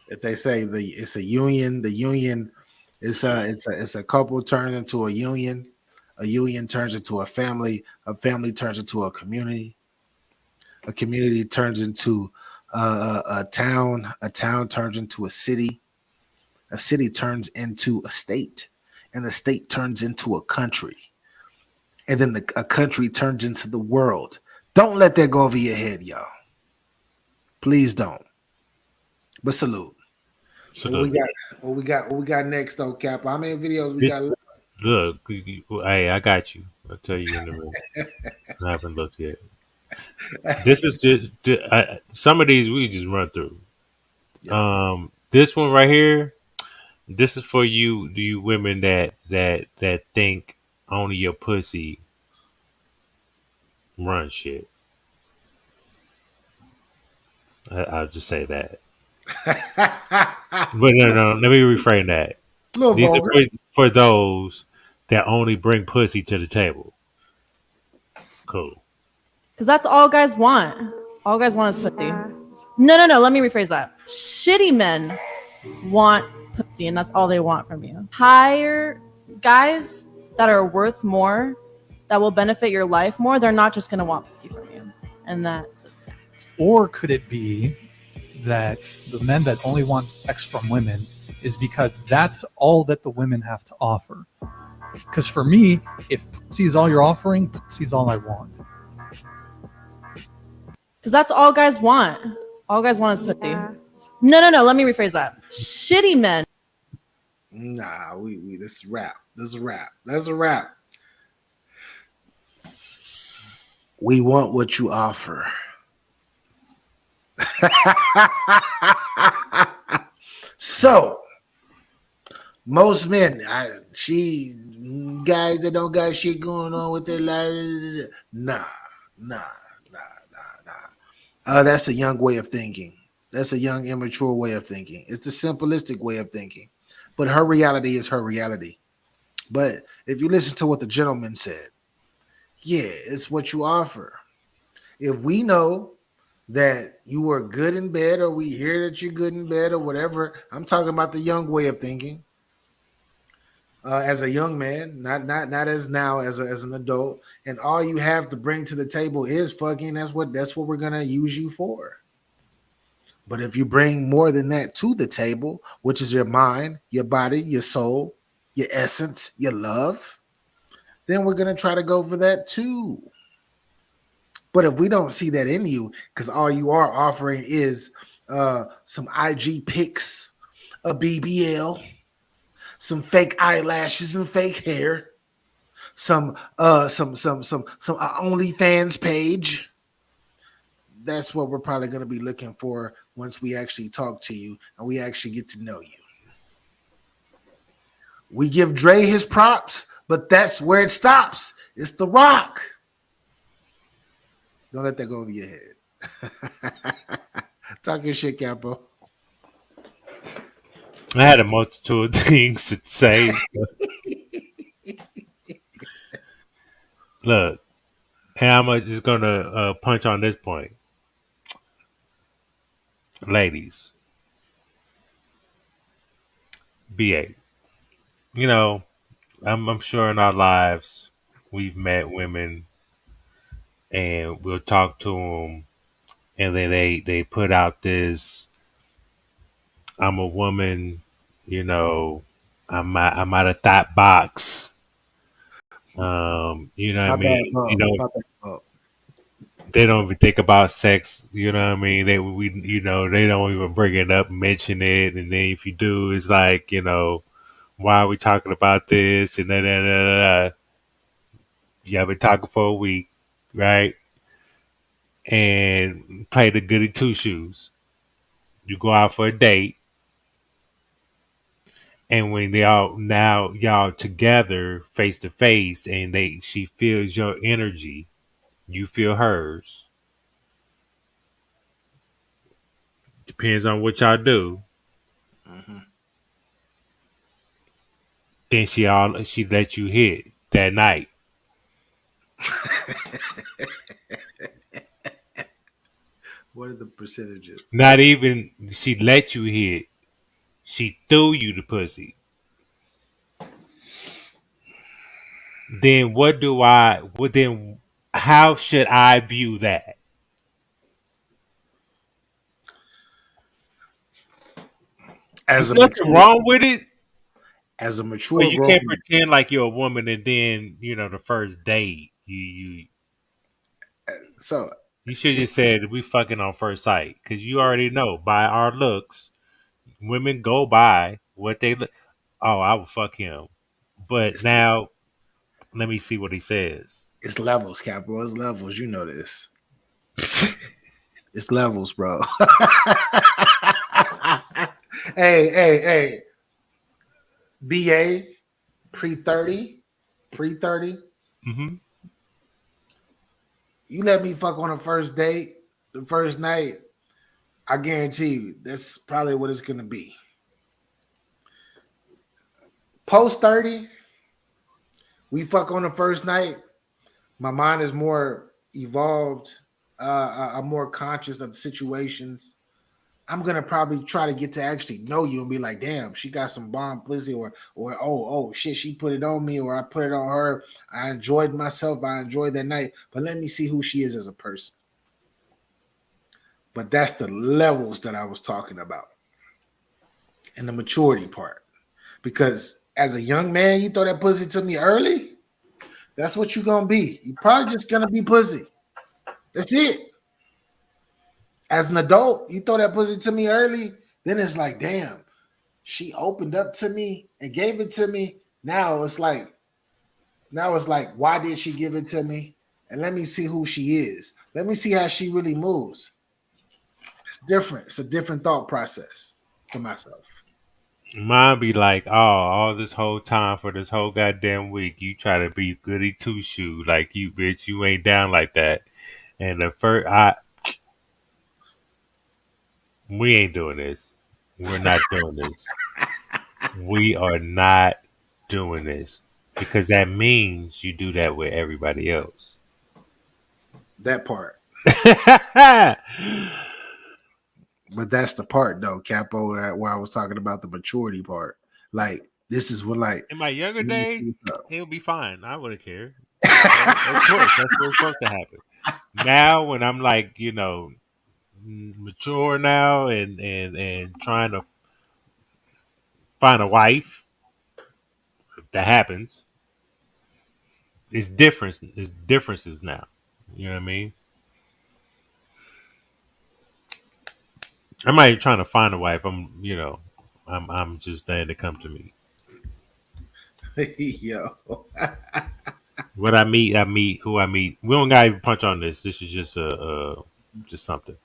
If they say it's a union, the union it's a couple turns into a union turns into a family turns into a community turns into a town turns into a city turns into a state, and the state turns into a country, and then a country turns into the world. Don't let that go over your head, y'all. Please don't. But salute. What we Salute. got? What we got next, though, Cap? How many videos we This, got left? look, hey, I got you. I'll tell you in a minute. I haven't looked yet. This is just some of these we just run through. This one right here. This is for you women that think only your pussy run shit. I'll just say that. But no, let me reframe that. These are for those that only bring pussy to the table. Cool. Because that's all guys want. All guys want is pussy. No. Let me rephrase that. Shitty men want pussy, and that's all they want from you. Hire guys that are worth more, that will benefit your life more. They're not just gonna want pussy from you, and that's a fact. Or could it be that the men that only want sex from women is because that's all that the women have to offer? Because for me, if pussy is all you're offering, pussy is all I want. Because that's all guys want. All guys want is pussy. No. Let me rephrase that. Shitty men. Nah, we this is rap. This is rap. That's a rap. We want what you offer. So most men, guys that don't got shit going on with their life, nah. That's a young way of thinking. That's a young, immature way of thinking. It's the simplistic way of thinking. But her reality is her reality. But if you listen to what the gentleman said, yeah, it's what you offer. If we know that you are good in bed, or we hear that you're good in bed, or whatever, I'm talking about the young way of thinking. As a young man, not as now as an adult, and all you have to bring to the table is fucking. That's what we're gonna use you for. But if you bring more than that to the table, which is your mind, your body, your soul, your essence, your love, then we're gonna try to go for that too. But if we don't see that in you, because all you are offering is some IG pics, a BBL, some fake eyelashes and fake hair, some OnlyFans page. That's what we're probably going to be looking for once we actually talk to you and we actually get to know you. We give Dre his props, but that's where it stops. It's The Rock. Don't let that go over your head. Talk your shit, Capo. I had a multitude of things to say. Look, and I'm just gonna punch on this point, ladies. BA, you know, I'm sure in our lives we've met women, and we'll talk to them, and then they put out this, I'm a woman, you know, I'm out of thought box. You know what I mean? You know, they don't even think about sex. You know what I mean? They don't even bring it up, mention it, and then if you do, it's like, you know, why are we talking about this? And then you have been talking for a week, right? And play the goody two shoes. You go out for a date, and when y'all together face to face, and she feels your energy, you feel hers. Depends on what y'all do. Mm-hmm. Then she let you hit that night. What are the percentages? Not even she let you hit. She threw you the pussy. Then how should I view that? As There's nothing wrong with it. As a mature, But you can't pretend like you're a woman and then, you know, the first date you should just said we fucking on first sight, because you already know by our looks, women go by what they look. Oh, I will fuck him, but now let me see what he says. It's levels, Capo. It's levels. You know this. It's levels, bro. Hey. BA pre-30. Mm-hmm. You let me fuck on a first date, the first night, I guarantee you that's probably what it's gonna be. Post 30, we fuck on the first night. My mind is more evolved. I'm more conscious of situations. I'm gonna probably try to get to actually know you and be like, damn, she got some bomb pussy, or oh shit, she put it on me, or I put it on her. I enjoyed myself. I enjoyed that night. But let me see who she is as a person. But that's the levels that I was talking about. And the maturity part. Because as a young man, you throw that pussy to me early, that's what you're gonna be. You're probably just gonna be pussy. That's it. As an adult, you throw that pussy to me early, then it's like, damn, she opened up to me and gave it to me. Now it's like, why did she give it to me? And let me see who she is. Let me see how she really moves. It's different. It's a different thought process for myself. Mine be like, oh, all this whole time for this whole goddamn week, you try to be goody two shoe, like you bitch, you ain't down like that. And the first, we ain't doing this. We're not doing this. We are not doing this because that means you do that with everybody else. That part. But that's the part though, Capo, where I was talking about the maturity part. Like, this is what, like, in my younger days, it'll be fine. I wouldn't care. Of course, that's what's supposed to happen. Now, when I'm like, mature now and trying to find a wife, if that happens, it's different. It's differences now. You know what I mean? I'm not even trying to find a wife. I'm just letting it come to me. Yo. What I meet, who I meet. We don't gotta even punch on this. This is just just something.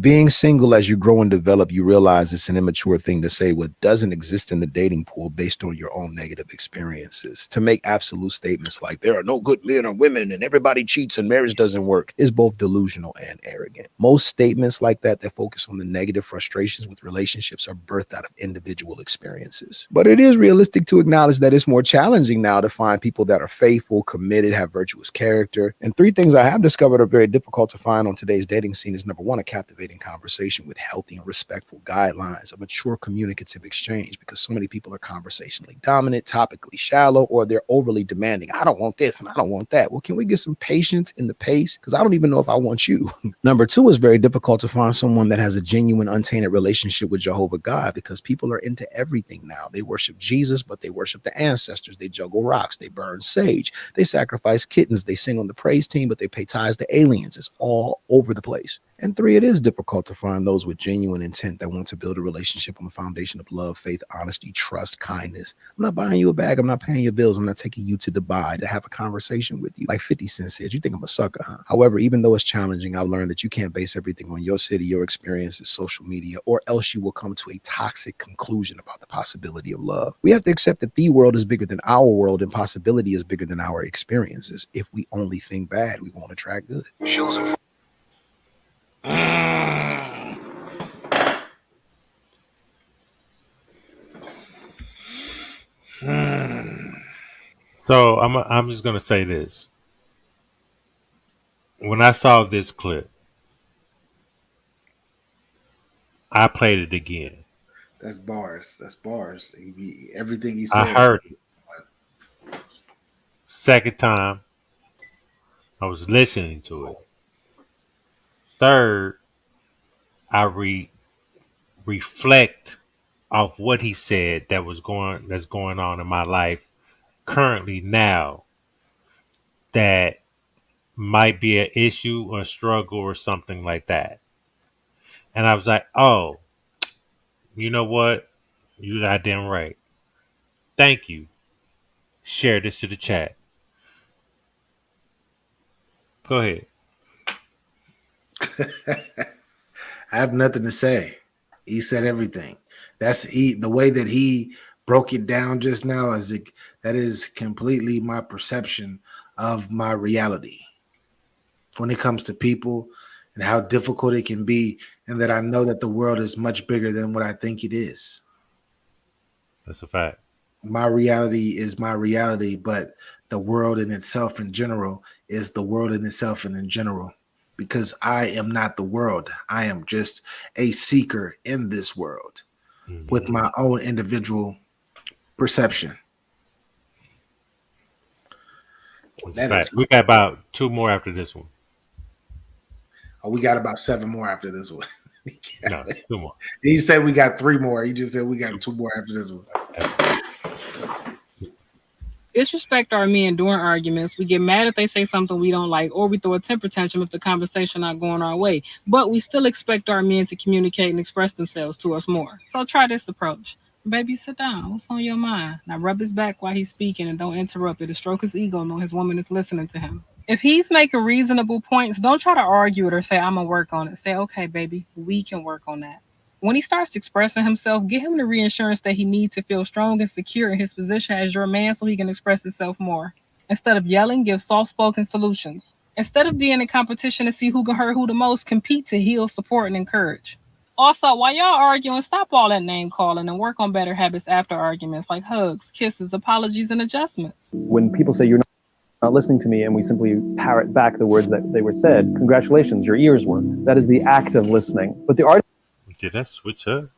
Being single as you grow and develop, you realize it's an immature thing to say what doesn't exist in the dating pool based on your own negative experiences. To make absolute statements like there are no good men or women and everybody cheats and marriage doesn't work is both delusional and arrogant. Most statements like that focus on the negative frustrations with relationships are birthed out of individual experiences. But it is realistic to acknowledge that it's more challenging now to find people that are faithful, committed, have virtuous character. And 3 things I have discovered are very difficult to find on today's dating scene is number 1, a captivating conversation with healthy and respectful guidelines, a mature communicative exchange, because so many people are conversationally dominant, topically shallow, or they're overly demanding. I don't want this and I don't want that. Well, can we get some patience in the pace? Because I don't even know if I want you. Number 2, is very difficult to find someone that has a genuine, untainted relationship with Jehovah God, because people are into everything now. They worship Jesus, but they worship the ancestors. They juggle rocks. They burn sage. They sacrifice kittens. They sing on the praise team, but they pay tithes to aliens. It's all over the place. And 3, it is difficult to find those with genuine intent that want to build a relationship on the foundation of love, faith, honesty, trust, kindness. I'm not buying you a bag. I'm not paying your bills. I'm not taking you to Dubai to have a conversation with you. Like 50 Cent said, you think I'm a sucker, huh? However, even though it's challenging, I've learned that you can't base everything on your city, your experiences, social media, or else you will come to a toxic conclusion about the possibility of love. We have to accept that the world is bigger than our world and possibility is bigger than our experiences. If we only think bad, we won't attract good. Shoes and So I'm just gonna say this. When I saw this clip, I played it again. That's bars. That's bars. Everything he I said. heard it. Second time, I was listening to it. Third, I reflect off what he said that's going on in my life currently now that might be an issue or a struggle or something like that. And I was like, oh, you know what? You goddamn right. Thank you. Share this to the chat. Go ahead. I have nothing to say. He said everything. The way that he broke it down just now that is completely my perception of my reality when it comes to people and how difficult it can be, and that I know that the world is much bigger than what I think it is. That's a fact. My reality is my reality, but the world in itself in general is the world in itself and in general, because I am not the world. I am just a seeker in this world with my own individual perception. That's a fact. We got about 2 more after this one. Oh, we got about 7 more after this one. No, 2 more. He said we got 3 more. He just said we got 2 more after this one. Disrespect our men during arguments. We get mad if they say something we don't like, or we throw a temper tantrum if the conversation not going our way. But we still expect our men to communicate and express themselves to us more. So try this approach. Baby, sit down. What's on your mind? Now rub his back while he's speaking and don't interrupt it. To stroke his ego, know his woman is listening to him. If he's making reasonable points, don't try to argue it or say, I'm going to work on it. Say, okay, baby, we can work on that. When he starts expressing himself, give him the reassurance that he needs to feel strong and secure in his position as your man so he can express himself more. Instead of yelling, give soft-spoken solutions. Instead of being in competition to see who can hurt who the most, compete to heal, support, and encourage. Also, while y'all arguing, stop all that name calling and work on better habits after arguments, like hugs, kisses, apologies, and adjustments. When people say you're not listening to me and we simply parrot back the words that they were said, congratulations, your ears worked. That is the act of listening. But the art Did that switch up?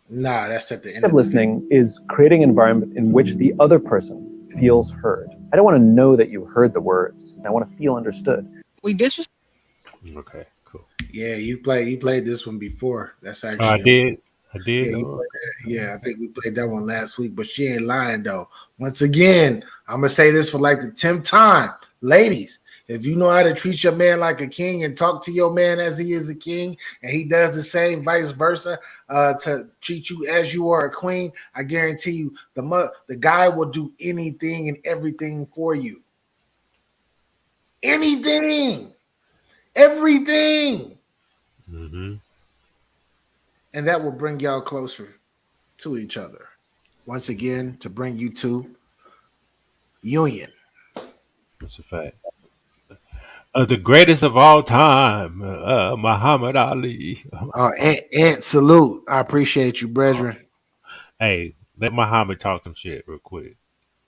Nah, that's at the end of listening is creating an environment in which the other person feels heard. I don't want to know that you heard the words. I want to feel understood. We disrespect. Okay, cool. Yeah, you played this one before. That's actually I did. Yeah, I think we played that one last week, but she ain't lying though. Once again, I'm gonna say this for like the 10th time. Ladies, if you know how to treat your man like a king and talk to your man as he is a king, and he does the same, vice versa, to treat you as you are a queen, I guarantee you the guy will do anything and everything for you. Anything, everything. Mm-hmm. And that will bring y'all closer to each other. Once again, to bring you to union. That's a fact. The greatest of all time, Muhammad Ali. Aunt, salute. I appreciate you, brethren. Hey, let Muhammad talk some shit real quick.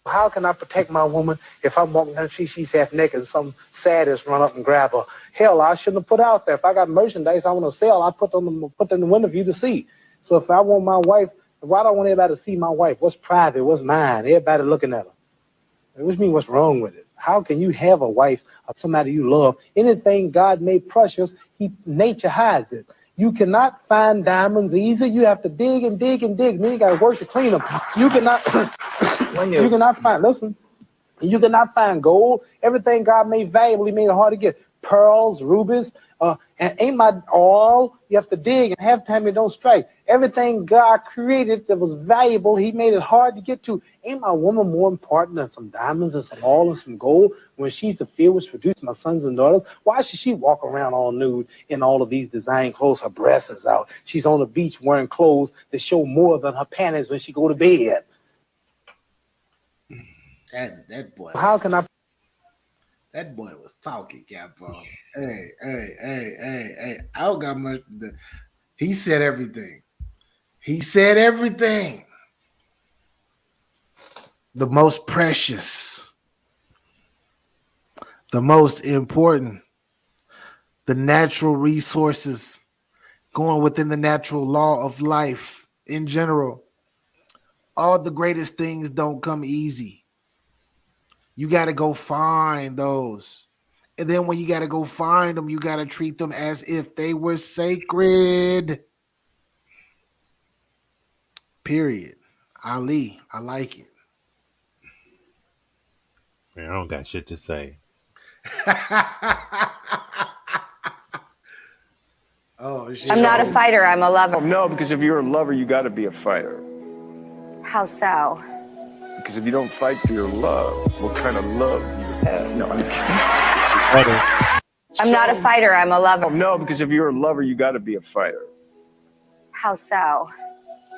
How can I protect my woman if I'm walking down the street, she's half naked, and some sadist run up and grab her? Hell, I shouldn't have put out there. If I got merchandise I want to sell, I put them in the window for you to see. So if I want my wife, why do I want everybody to see my wife? What's private? What's mine? Everybody looking at her. Which means what's wrong with it? How can you have a wife or somebody you love? Anything God made precious, nature hides it. You cannot find diamonds easy. You have to dig and dig and dig. Then you got to work to clean them. You cannot. You cannot find. Listen. You cannot find gold. Everything God made valuable, He made it hard to get. Pearls, rubies, and ain't my all. You have to dig, and half the time it don't strike. Everything God created that was valuable, He made it hard to get to. Ain't my woman more important than some diamonds and some oil and some gold? When she's the field which produced my sons and daughters, why should she walk around all nude in all of these design clothes? Her breasts is out. She's on the beach wearing clothes that show more than her panties when she go to bed. That boy. How can I? That boy was talking, Capo. Hey. I don't got much. He said everything. He said everything. The most precious, the most important, the natural resources going within the natural law of life in general. All the greatest things don't come easy. You got to go find those. And then when you got to go find them, you got to treat them as if they were sacred. Period. Ali, I like it. Man, I don't got shit to say. Oh, shit. I'm not a fighter. I'm a lover. No, because if you're a lover, you got to be a fighter. How so? Because if you don't fight for your love, what kind of love do you have? No, I'm kidding. I'm not a fighter. I'm a lover. Oh, no, because if you're a lover, you got to be a fighter. How so?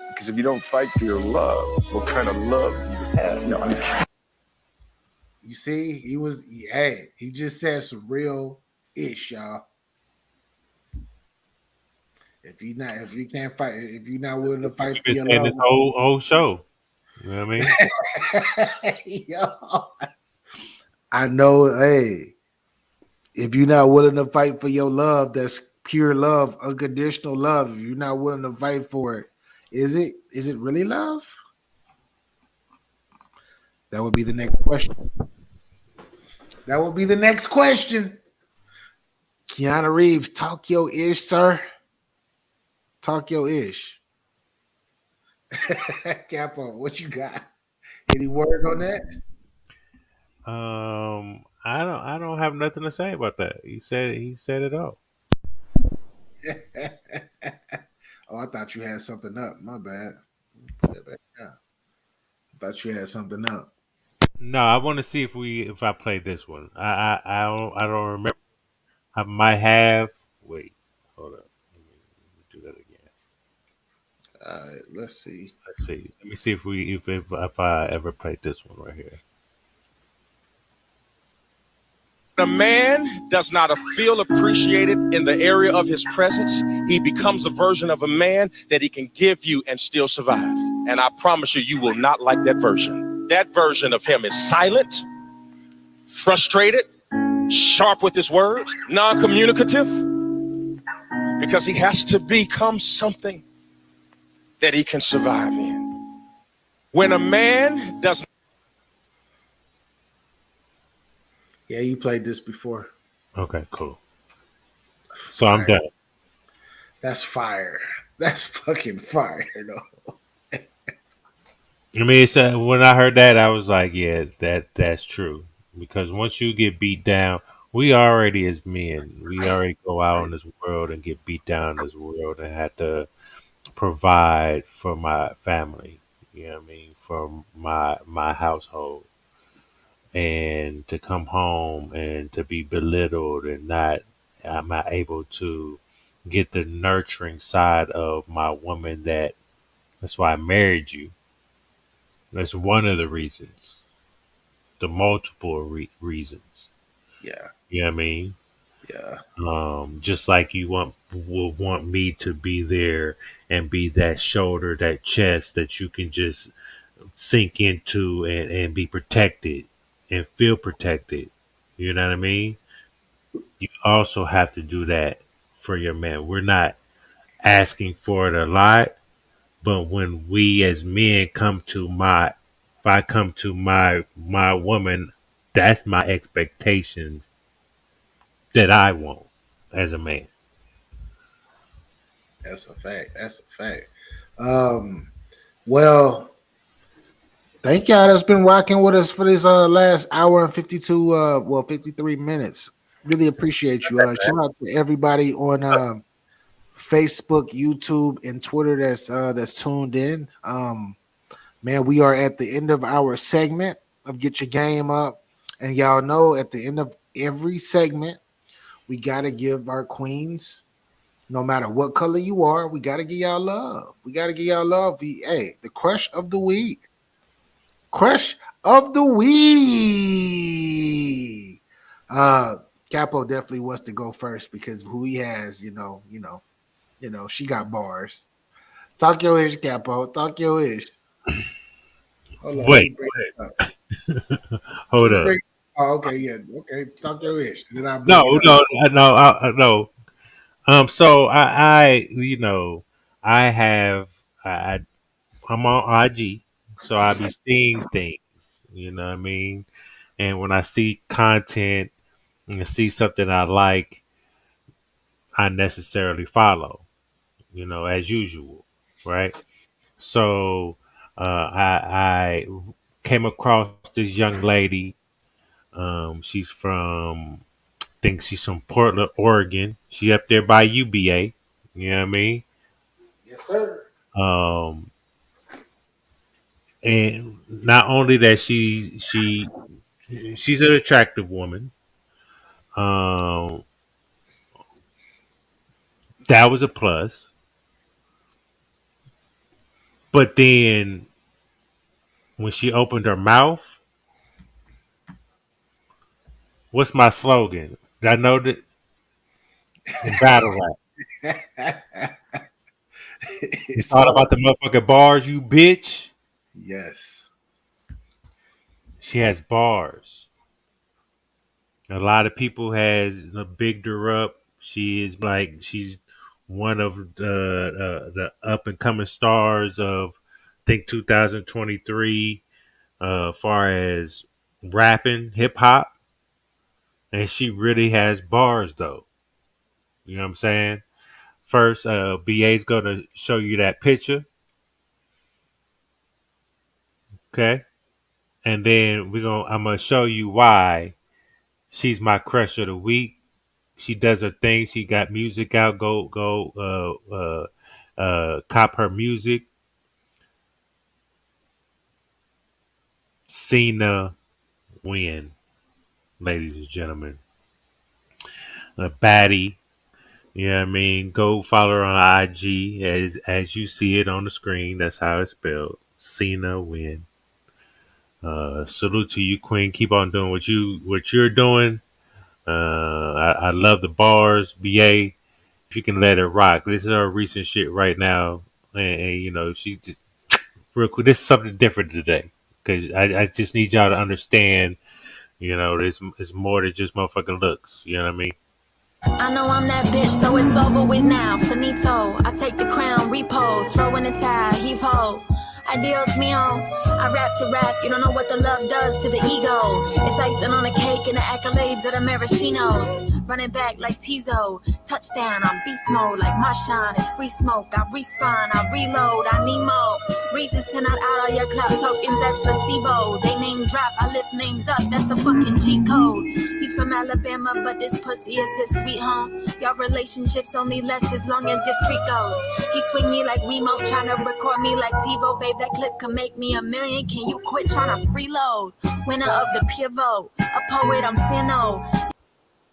Because if you don't fight for your love, what kind of love do you have? No, I'm kidding. You see, he just said some real ish, y'all. If you can't fight, if you're not willing to fight You've for been your saying love, this whole show. You know what I mean? yo, I know. Hey, if you're not willing to fight for your love, that's pure love, unconditional love. If you're not willing to fight for it, is it really love? That would be the next question. That would be the next question. Keanu Reeves, talk your ish, sir. Talk your ish. Capo, what you got? Any word on that? I don't have nothing to say about that. He said it all. Oh, I thought you had something up. My bad. Put that back down. I thought you had something up. No, I want to see if I played this one. I don't remember. I might have. Wait, hold up. Let me do that again. All right, let's see. Let's see. Let me see if I ever played this one right here. A man does not feel appreciated in the area of his presence, he becomes a version of a man that he can give you and still survive. And I promise you, you will not like that version. That version of him is silent, frustrated, sharp with his words, non-communicative, because he has to become something that he can survive in. When a man does. Yeah, you played this before. Okay, cool. So I'm done. That's fire. That's fucking fire, though. I mean, it's, when I heard that, I was like, yeah, that's true. Because once you get beat down, we already as men, we already go out in this world and get beat down in this world and have to provide for my family. You know what I mean? For my household. And to come home and to be belittled and not, I'm not able to get the nurturing side of my woman. That's why I married you. That's one of the reasons. The multiple reasons. Yeah. You know what I mean? Yeah. Just like you will want me to be there and be that shoulder, that chest that you can just sink into and be protected and feel protected. You know what I mean? You also have to do that for your man. We're not asking for it a lot, but when we as men if I come to my woman, that's my expectation that I want as a man. That's a fact. That's a fact. Well, thank y'all that's been rocking with us for this last hour and 53 minutes. Really appreciate you. Shout out to everybody on Facebook, YouTube, and Twitter that's tuned in. Man, we are at the end of our segment of Get Your Game Up. And y'all know at the end of every segment, we gotta give our queens, no matter what color you are, we gotta give y'all love. We gotta give y'all love. Hey, the crush of the week. Crush of the week. Capo definitely wants to go first because who he has, she got bars. Talk your ish, Capo. Talk your ish. Hold on, let me Wait, bring it up. hold up. Oh, okay, yeah, okay. Talk your ish, and then I'll bring No, it up. no. So I have I'm on IG, so I be seeing things. You know what I mean? And when I see content and see something I like, I necessarily follow. As usual, right? So I came across this young lady. She's from, I think she's from Portland, Oregon. She up there by UBA. You know what I mean? Yes, sir. And not only that, she's an attractive woman. That was a plus. But then when she opened her mouth, what's my slogan? I know that in battle rap. It's all about the motherfucking bars, you bitch. Yes. She has bars. A lot of people has bigged her up. She's one of the up and coming stars of I think 2023 far as rapping, hip hop. And she really has bars though. You know what I'm saying? First, BA's gonna show you that picture. Okay. And then I'm gonna show you why she's my crush of the week. She does her thing. She got music out. Go cop her music. Cena win, ladies and gentlemen. A baddie. You know what I mean? Go follow her on IG as you see it on the screen. That's how it's spelled. Cena win. Salute to you, Queen. Keep on doing what you're doing. I love the bars, BA. If you can let it rock. This is her recent shit right now, and you know she just real quick. This is something different today because I just need y'all to understand. You know, this is more than just motherfucking looks. You know what I mean? I know I'm that bitch, so it's over with now. Finito, I take the crown, repose, throw in the towel, heave ho. Adios mio, I rap to rap, you don't know what the love does to the ego. It's icing on a cake and the accolades of the maraschinos. Running back like Tizo, touchdown, I'm beast mode like Marshawn. It's free smoke, I respawn, I reload, I need more. Reasons to not out all your clout tokens, that's placebo. They name drop, I lift names up, that's the fucking cheat code. He's from Alabama, but this pussy is his sweet home. Your relationships only last as long as your streak goes. He swing me like Wiimote, trying to record me like TiVo. Babe, that clip can make me $1 million. Can you quit trying to freeload? Winner of the pivot, a poet, I'm Sino.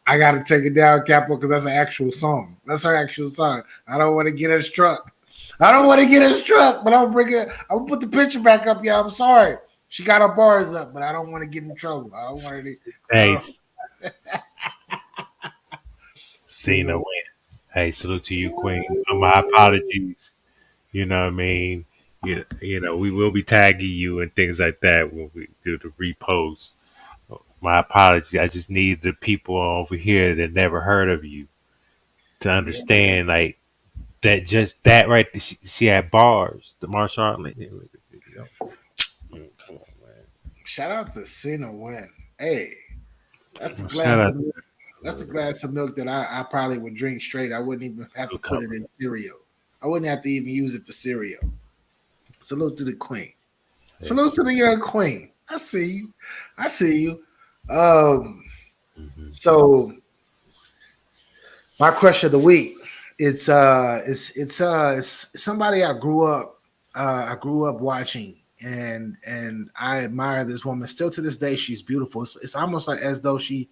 I gotta take it down, Capo, because that's an actual song. That's her actual song. I don't want to get her struck. But I'm gonna bring it. I'm gonna put the picture back up, y'all. I'm sorry. She got her bars up, but I don't want to get in trouble. I don't want to. Hey, Cena win. Hey, salute to you, Queen. My apologies. You know what I mean? You know, we will be tagging you and things like that when we do the repost. My apologies. I just need the people over here that never heard of you to understand, like, that just that right there, she had bars. The martial art. Shout out to Cena Win. Hey, that's a Shout glass out. of milk. That's a glass of milk that I probably would drink straight. I wouldn't even have to put it in cereal. I wouldn't have to even use it for cereal. Salute to the queen. Salute to the young queen. I see you. So my crush of the week. It's somebody I grew up watching, and I admire this woman. Still to this day, she's beautiful. It's almost like as though she's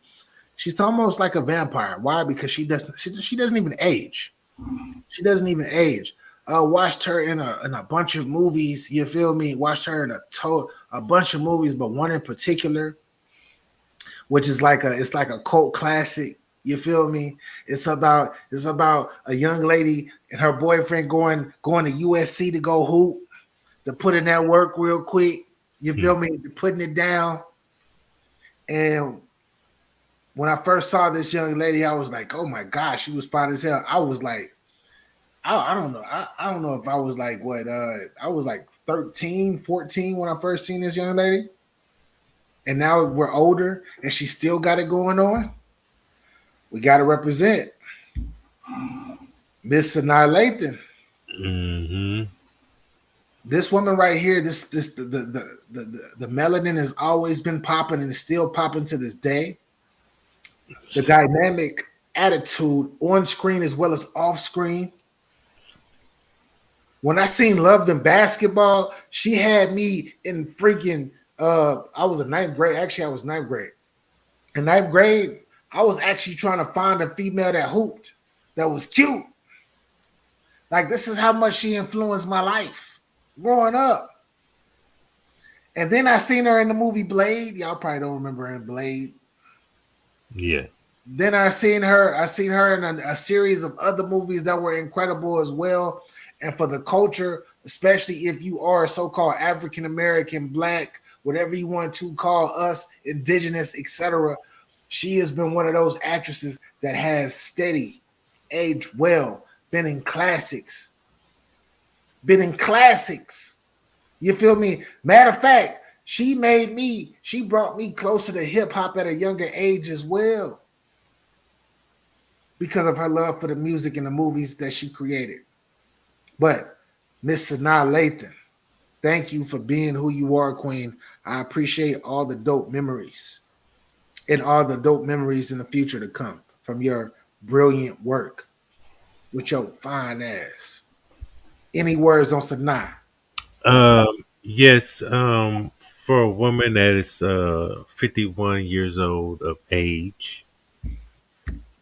almost like a vampire. Why? Because she doesn't even age. She doesn't even age. Watched her in a bunch of movies. You feel me? Watched her in a bunch of movies, but one in particular, which is like a cult classic. You feel me? It's about a young lady and her boyfriend going to USC to go hoop, to put in that work real quick. You feel me? Putting it down. And when I first saw this young lady, I was like, oh my gosh, she was fine as hell. I was like, I don't know. I don't know if I was like what I was like 13, 14 when I first seen this young lady. And now we're older and she still got it going on. We got to represent Miss Sanaa Lathan. Mm-hmm. This woman right here, the melanin has always been popping and is still popping to this day. The dynamic attitude on screen as well as off screen. When I seen Loved in Basketball, she had me in freaking I was in ninth grade. Actually, I was ninth grade. In ninth grade, I was actually trying to find a female that hooped, that was cute. Like, this is how much she influenced my life growing up. And then I seen her in the movie Blade. Y'all probably don't remember her in Blade. Yeah. Then I seen her in a series of other movies that were incredible as well. And for the culture, especially if you are so-called African American, Black, whatever you want to call us, indigenous, etc., she has been one of those actresses that has steady, aged well, been in classics. You feel me? Matter of fact, she brought me closer to hip hop at a younger age as well, because of her love for the music and the movies that she created. But Miss Sanaa Lathan, thank you for being who you are, Queen. I appreciate all the dope memories and all the dope memories in the future to come from your brilliant work with your fine ass. Any words on Sanaa? Yes. For a woman that is 51 years old of age,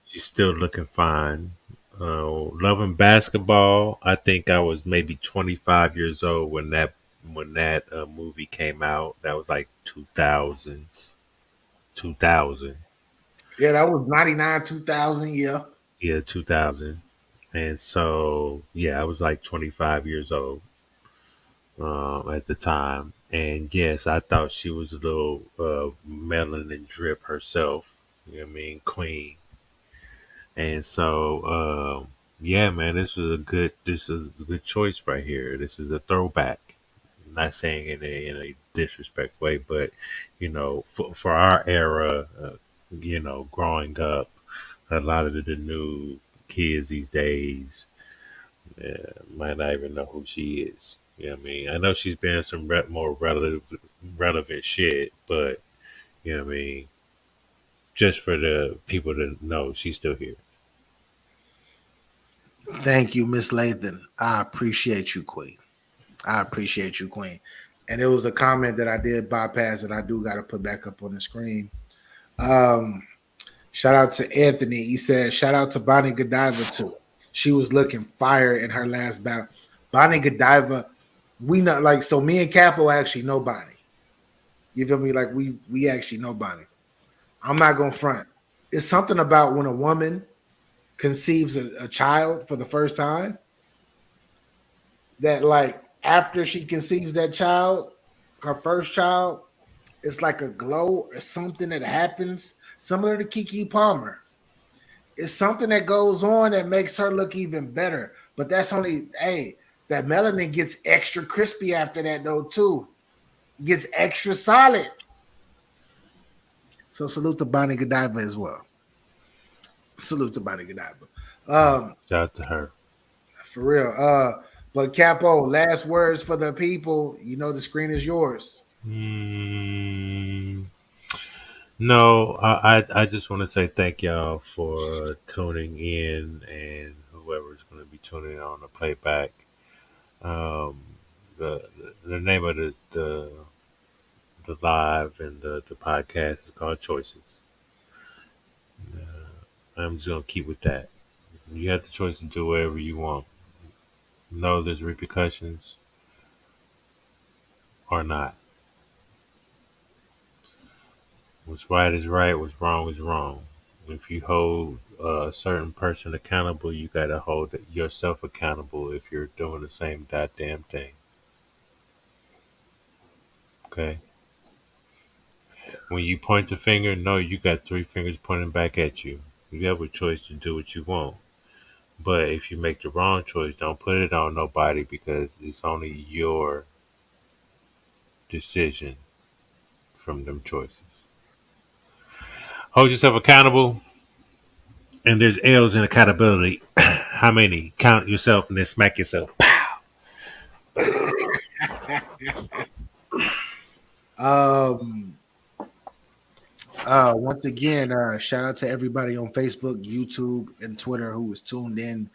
she's still looking fine. Loving basketball. I think I was maybe 25 years old when that movie came out. That was like 2000s. 2000. Yeah, that was 99, 2000, yeah. Yeah, 2000. And so, yeah, I was like 25 years old at the time. And yes, I thought she was a little melanin drip herself. You know what I mean? Queen. And so, yeah, man, this is a good choice right here. This is a throwback. I'm not saying in a disrespect way, but for our era, growing up, a lot of the new kids these days might not even know who she is. You know what I mean? I know she's been in some more relevant shit, but you know what I mean? Just for the people to know she's still here. Thank you, Miss Lathan. I appreciate you, Queen. I appreciate you, Queen. And it was a comment that I did bypass that I do got to put back up on the screen. Shout out to Anthony. He said, shout out to Bonnie Godiva too. She was looking fire in her last battle. Bonnie Godiva, we know, like, so me and Capo actually know Bonnie. You feel me? Like, we actually know Bonnie. I'm not gonna front. It's something about when a woman conceives a child for the first time that, like, after she conceives that child, her first child, it's like a glow or something that happens similar to Keke Palmer. It's something that goes on that makes her look even better. But that's only, hey, that melanin gets extra crispy after that though too. It gets extra solid. So salute to Bonnie Godiva as well. Salute to Bonnie Godiva. Shout out to her. For real. But Capo, last words for the people. You know the screen is yours. No, I just want to say thank y'all for tuning in, and whoever's going to be tuning in on the playback. The name of the live and the podcast is called Choices. I'm just gonna keep with that. You have the choice to do whatever you want. No, there's repercussions or not. What's right is right. What's wrong is wrong. If you hold a certain person accountable, you gotta hold yourself accountable if you're doing the same goddamn thing. Okay. When you point the finger, no, you got three fingers pointing back at you. You have a choice to do what you want. But if you make the wrong choice, don't put it on nobody because it's only your decision from them choices. Hold yourself accountable, and there's L's in accountability. How many? Count yourself and then smack yourself. Once again, shout out to everybody on Facebook, YouTube, and Twitter who was tuned in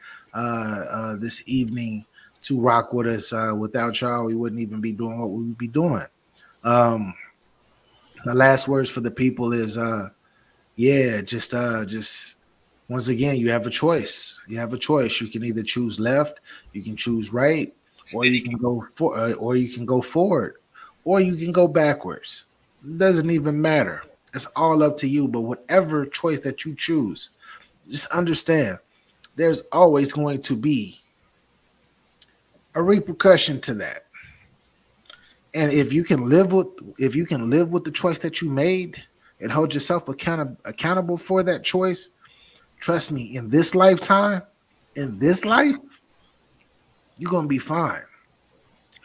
this evening to rock with us. Without y'all, we wouldn't even be doing what we would be doing. The last words for the people is, just once again, you have a choice. You have a choice. You can either choose left, you can choose right, or you can go or you can go forward, or you can go backwards. It doesn't even matter. It's all up to you. But whatever choice that you choose, just understand there's always going to be a repercussion to that. And if you can live with the choice that you made and hold yourself accountable for that choice, trust me, in this lifetime, in this life, you're gonna be fine.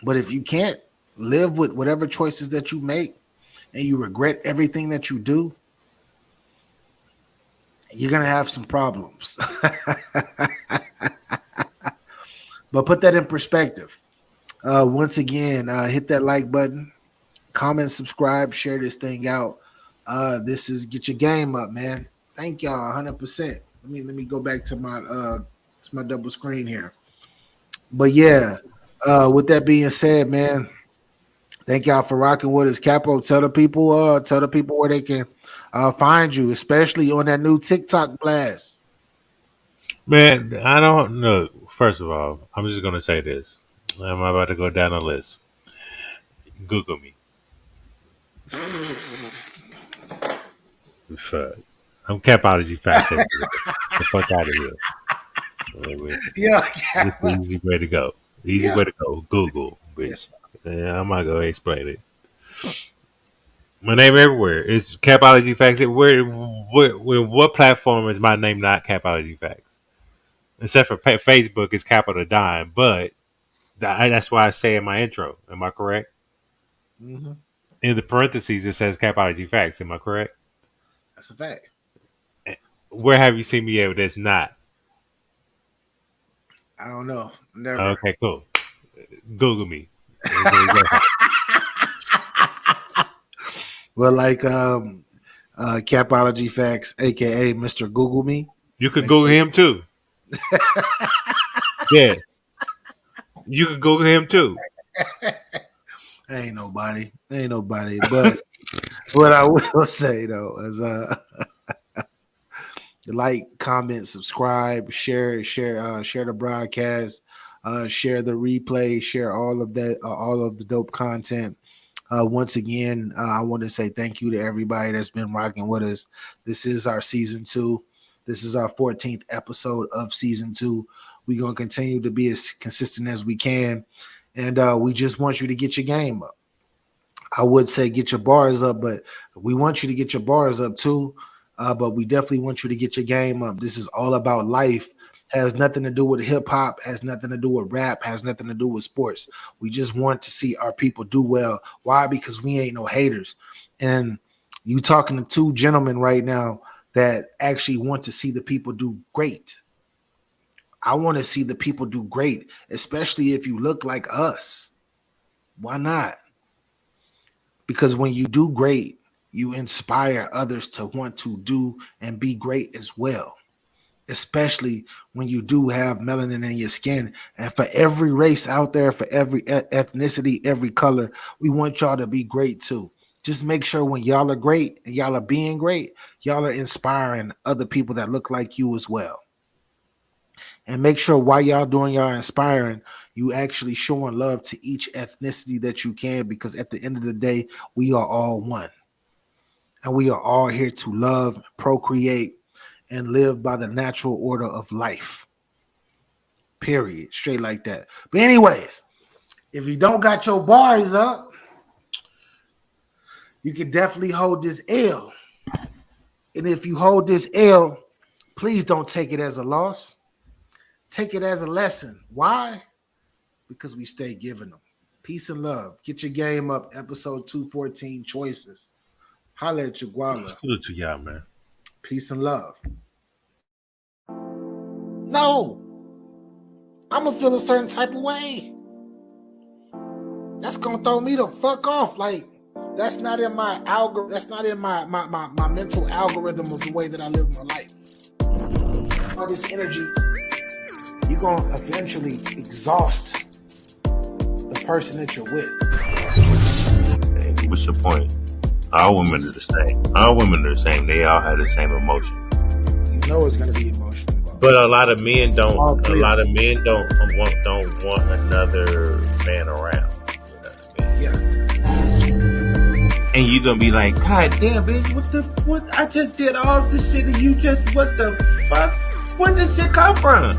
But if you can't live with whatever choices that you make and you regret everything that you do, you're gonna have some problems. But put that in perspective. Once again, hit that like button, comment, subscribe, share this thing out. This is Get Your Game Up, man. Thank y'all 100%. Let me go back to my double screen here. But yeah, with that being said, man, thank y'all for rocking with us. Capo, tell the people where they can find you, especially on that new TikTok blast. Man, I don't know. First of all, I'm just gonna say this. I'm about to go down the list. Google me. Fuck. I'm Capology FACTZ. The fuck out of here. Yeah, it's the easy way to go. Easy way to go. Google, bitch. Yeah, I'm not gonna explain it. My name everywhere. It's Capology FACTZ. What platform is my name not Capology FACTZ? Except for Facebook, it's Capital Dime, but that's why I say in my intro. Am I correct? Mm-hmm. In the parentheses, it says Capology FACTZ. Am I correct? That's a fact. Where have you seen me at that's not? I don't know. Never. Okay, cool. Google me. Well, like Capology FACTZ, aka Mr. Google Me. You could Google him too. Yeah. You could Google him too. Ain't nobody. But what I will say though is like, comment, subscribe, share the broadcast, share the replay, share all of that, all of the dope content. Once again, I want to say thank you to everybody that's been rocking with us. This is our season 2. This is our 14th episode of season 2. We're going to continue to be as consistent as we can. And we just want you to get your game up. I would say get your bars up, but we want you to get your bars up too. But we definitely want you to get your game up. This is all about life. Has nothing to do with hip hop, has nothing to do with rap, has nothing to do with sports. We just want to see our people do well. Why? Because we ain't no haters. And you talking to two gentlemen right now that actually want to see the people do great. I want to see the people do great, especially if you look like us. Why not? Because when you do great, you inspire others to want to do and be great as well. Especially when you do have melanin in your skin. And for every race out there, for every ethnicity, every color, we want y'all to be great too. Just make sure when y'all are great and y'all are being great, y'all are inspiring other people that look like you as well. And make sure while y'all doing y'all inspiring, you actually showing love to each ethnicity that you can, because at the end of the day, we are all one. And we are all here to love, procreate, and live by the natural order of life. Period. Straight like that. But anyways, if you don't got your bars up, you can definitely hold this L. And if you hold this L, please don't take it as a loss. Take it as a lesson. Why? Because we stay giving them. Peace and love. Get your game up. Episode 214, Choices. Holla at your guala. Salute to y'all, man. Peace and love. No. I'm going to feel a certain type of way. That's going to throw me the fuck off. Like, that's not in my algorithm. That's not in my mental algorithm of the way that I live my life. All this energy, you're going to eventually exhaust the person that you're with. Hey, what's your point? All women are the same. All women are the same. They all have the same emotion. know it's gonna be emotional. But a lot of men don't. A lot of men don't want another man around. Yeah. And you gonna be like, God damn, bitch, what? I just did all this shit and you just, what the fuck? Where did this shit come from?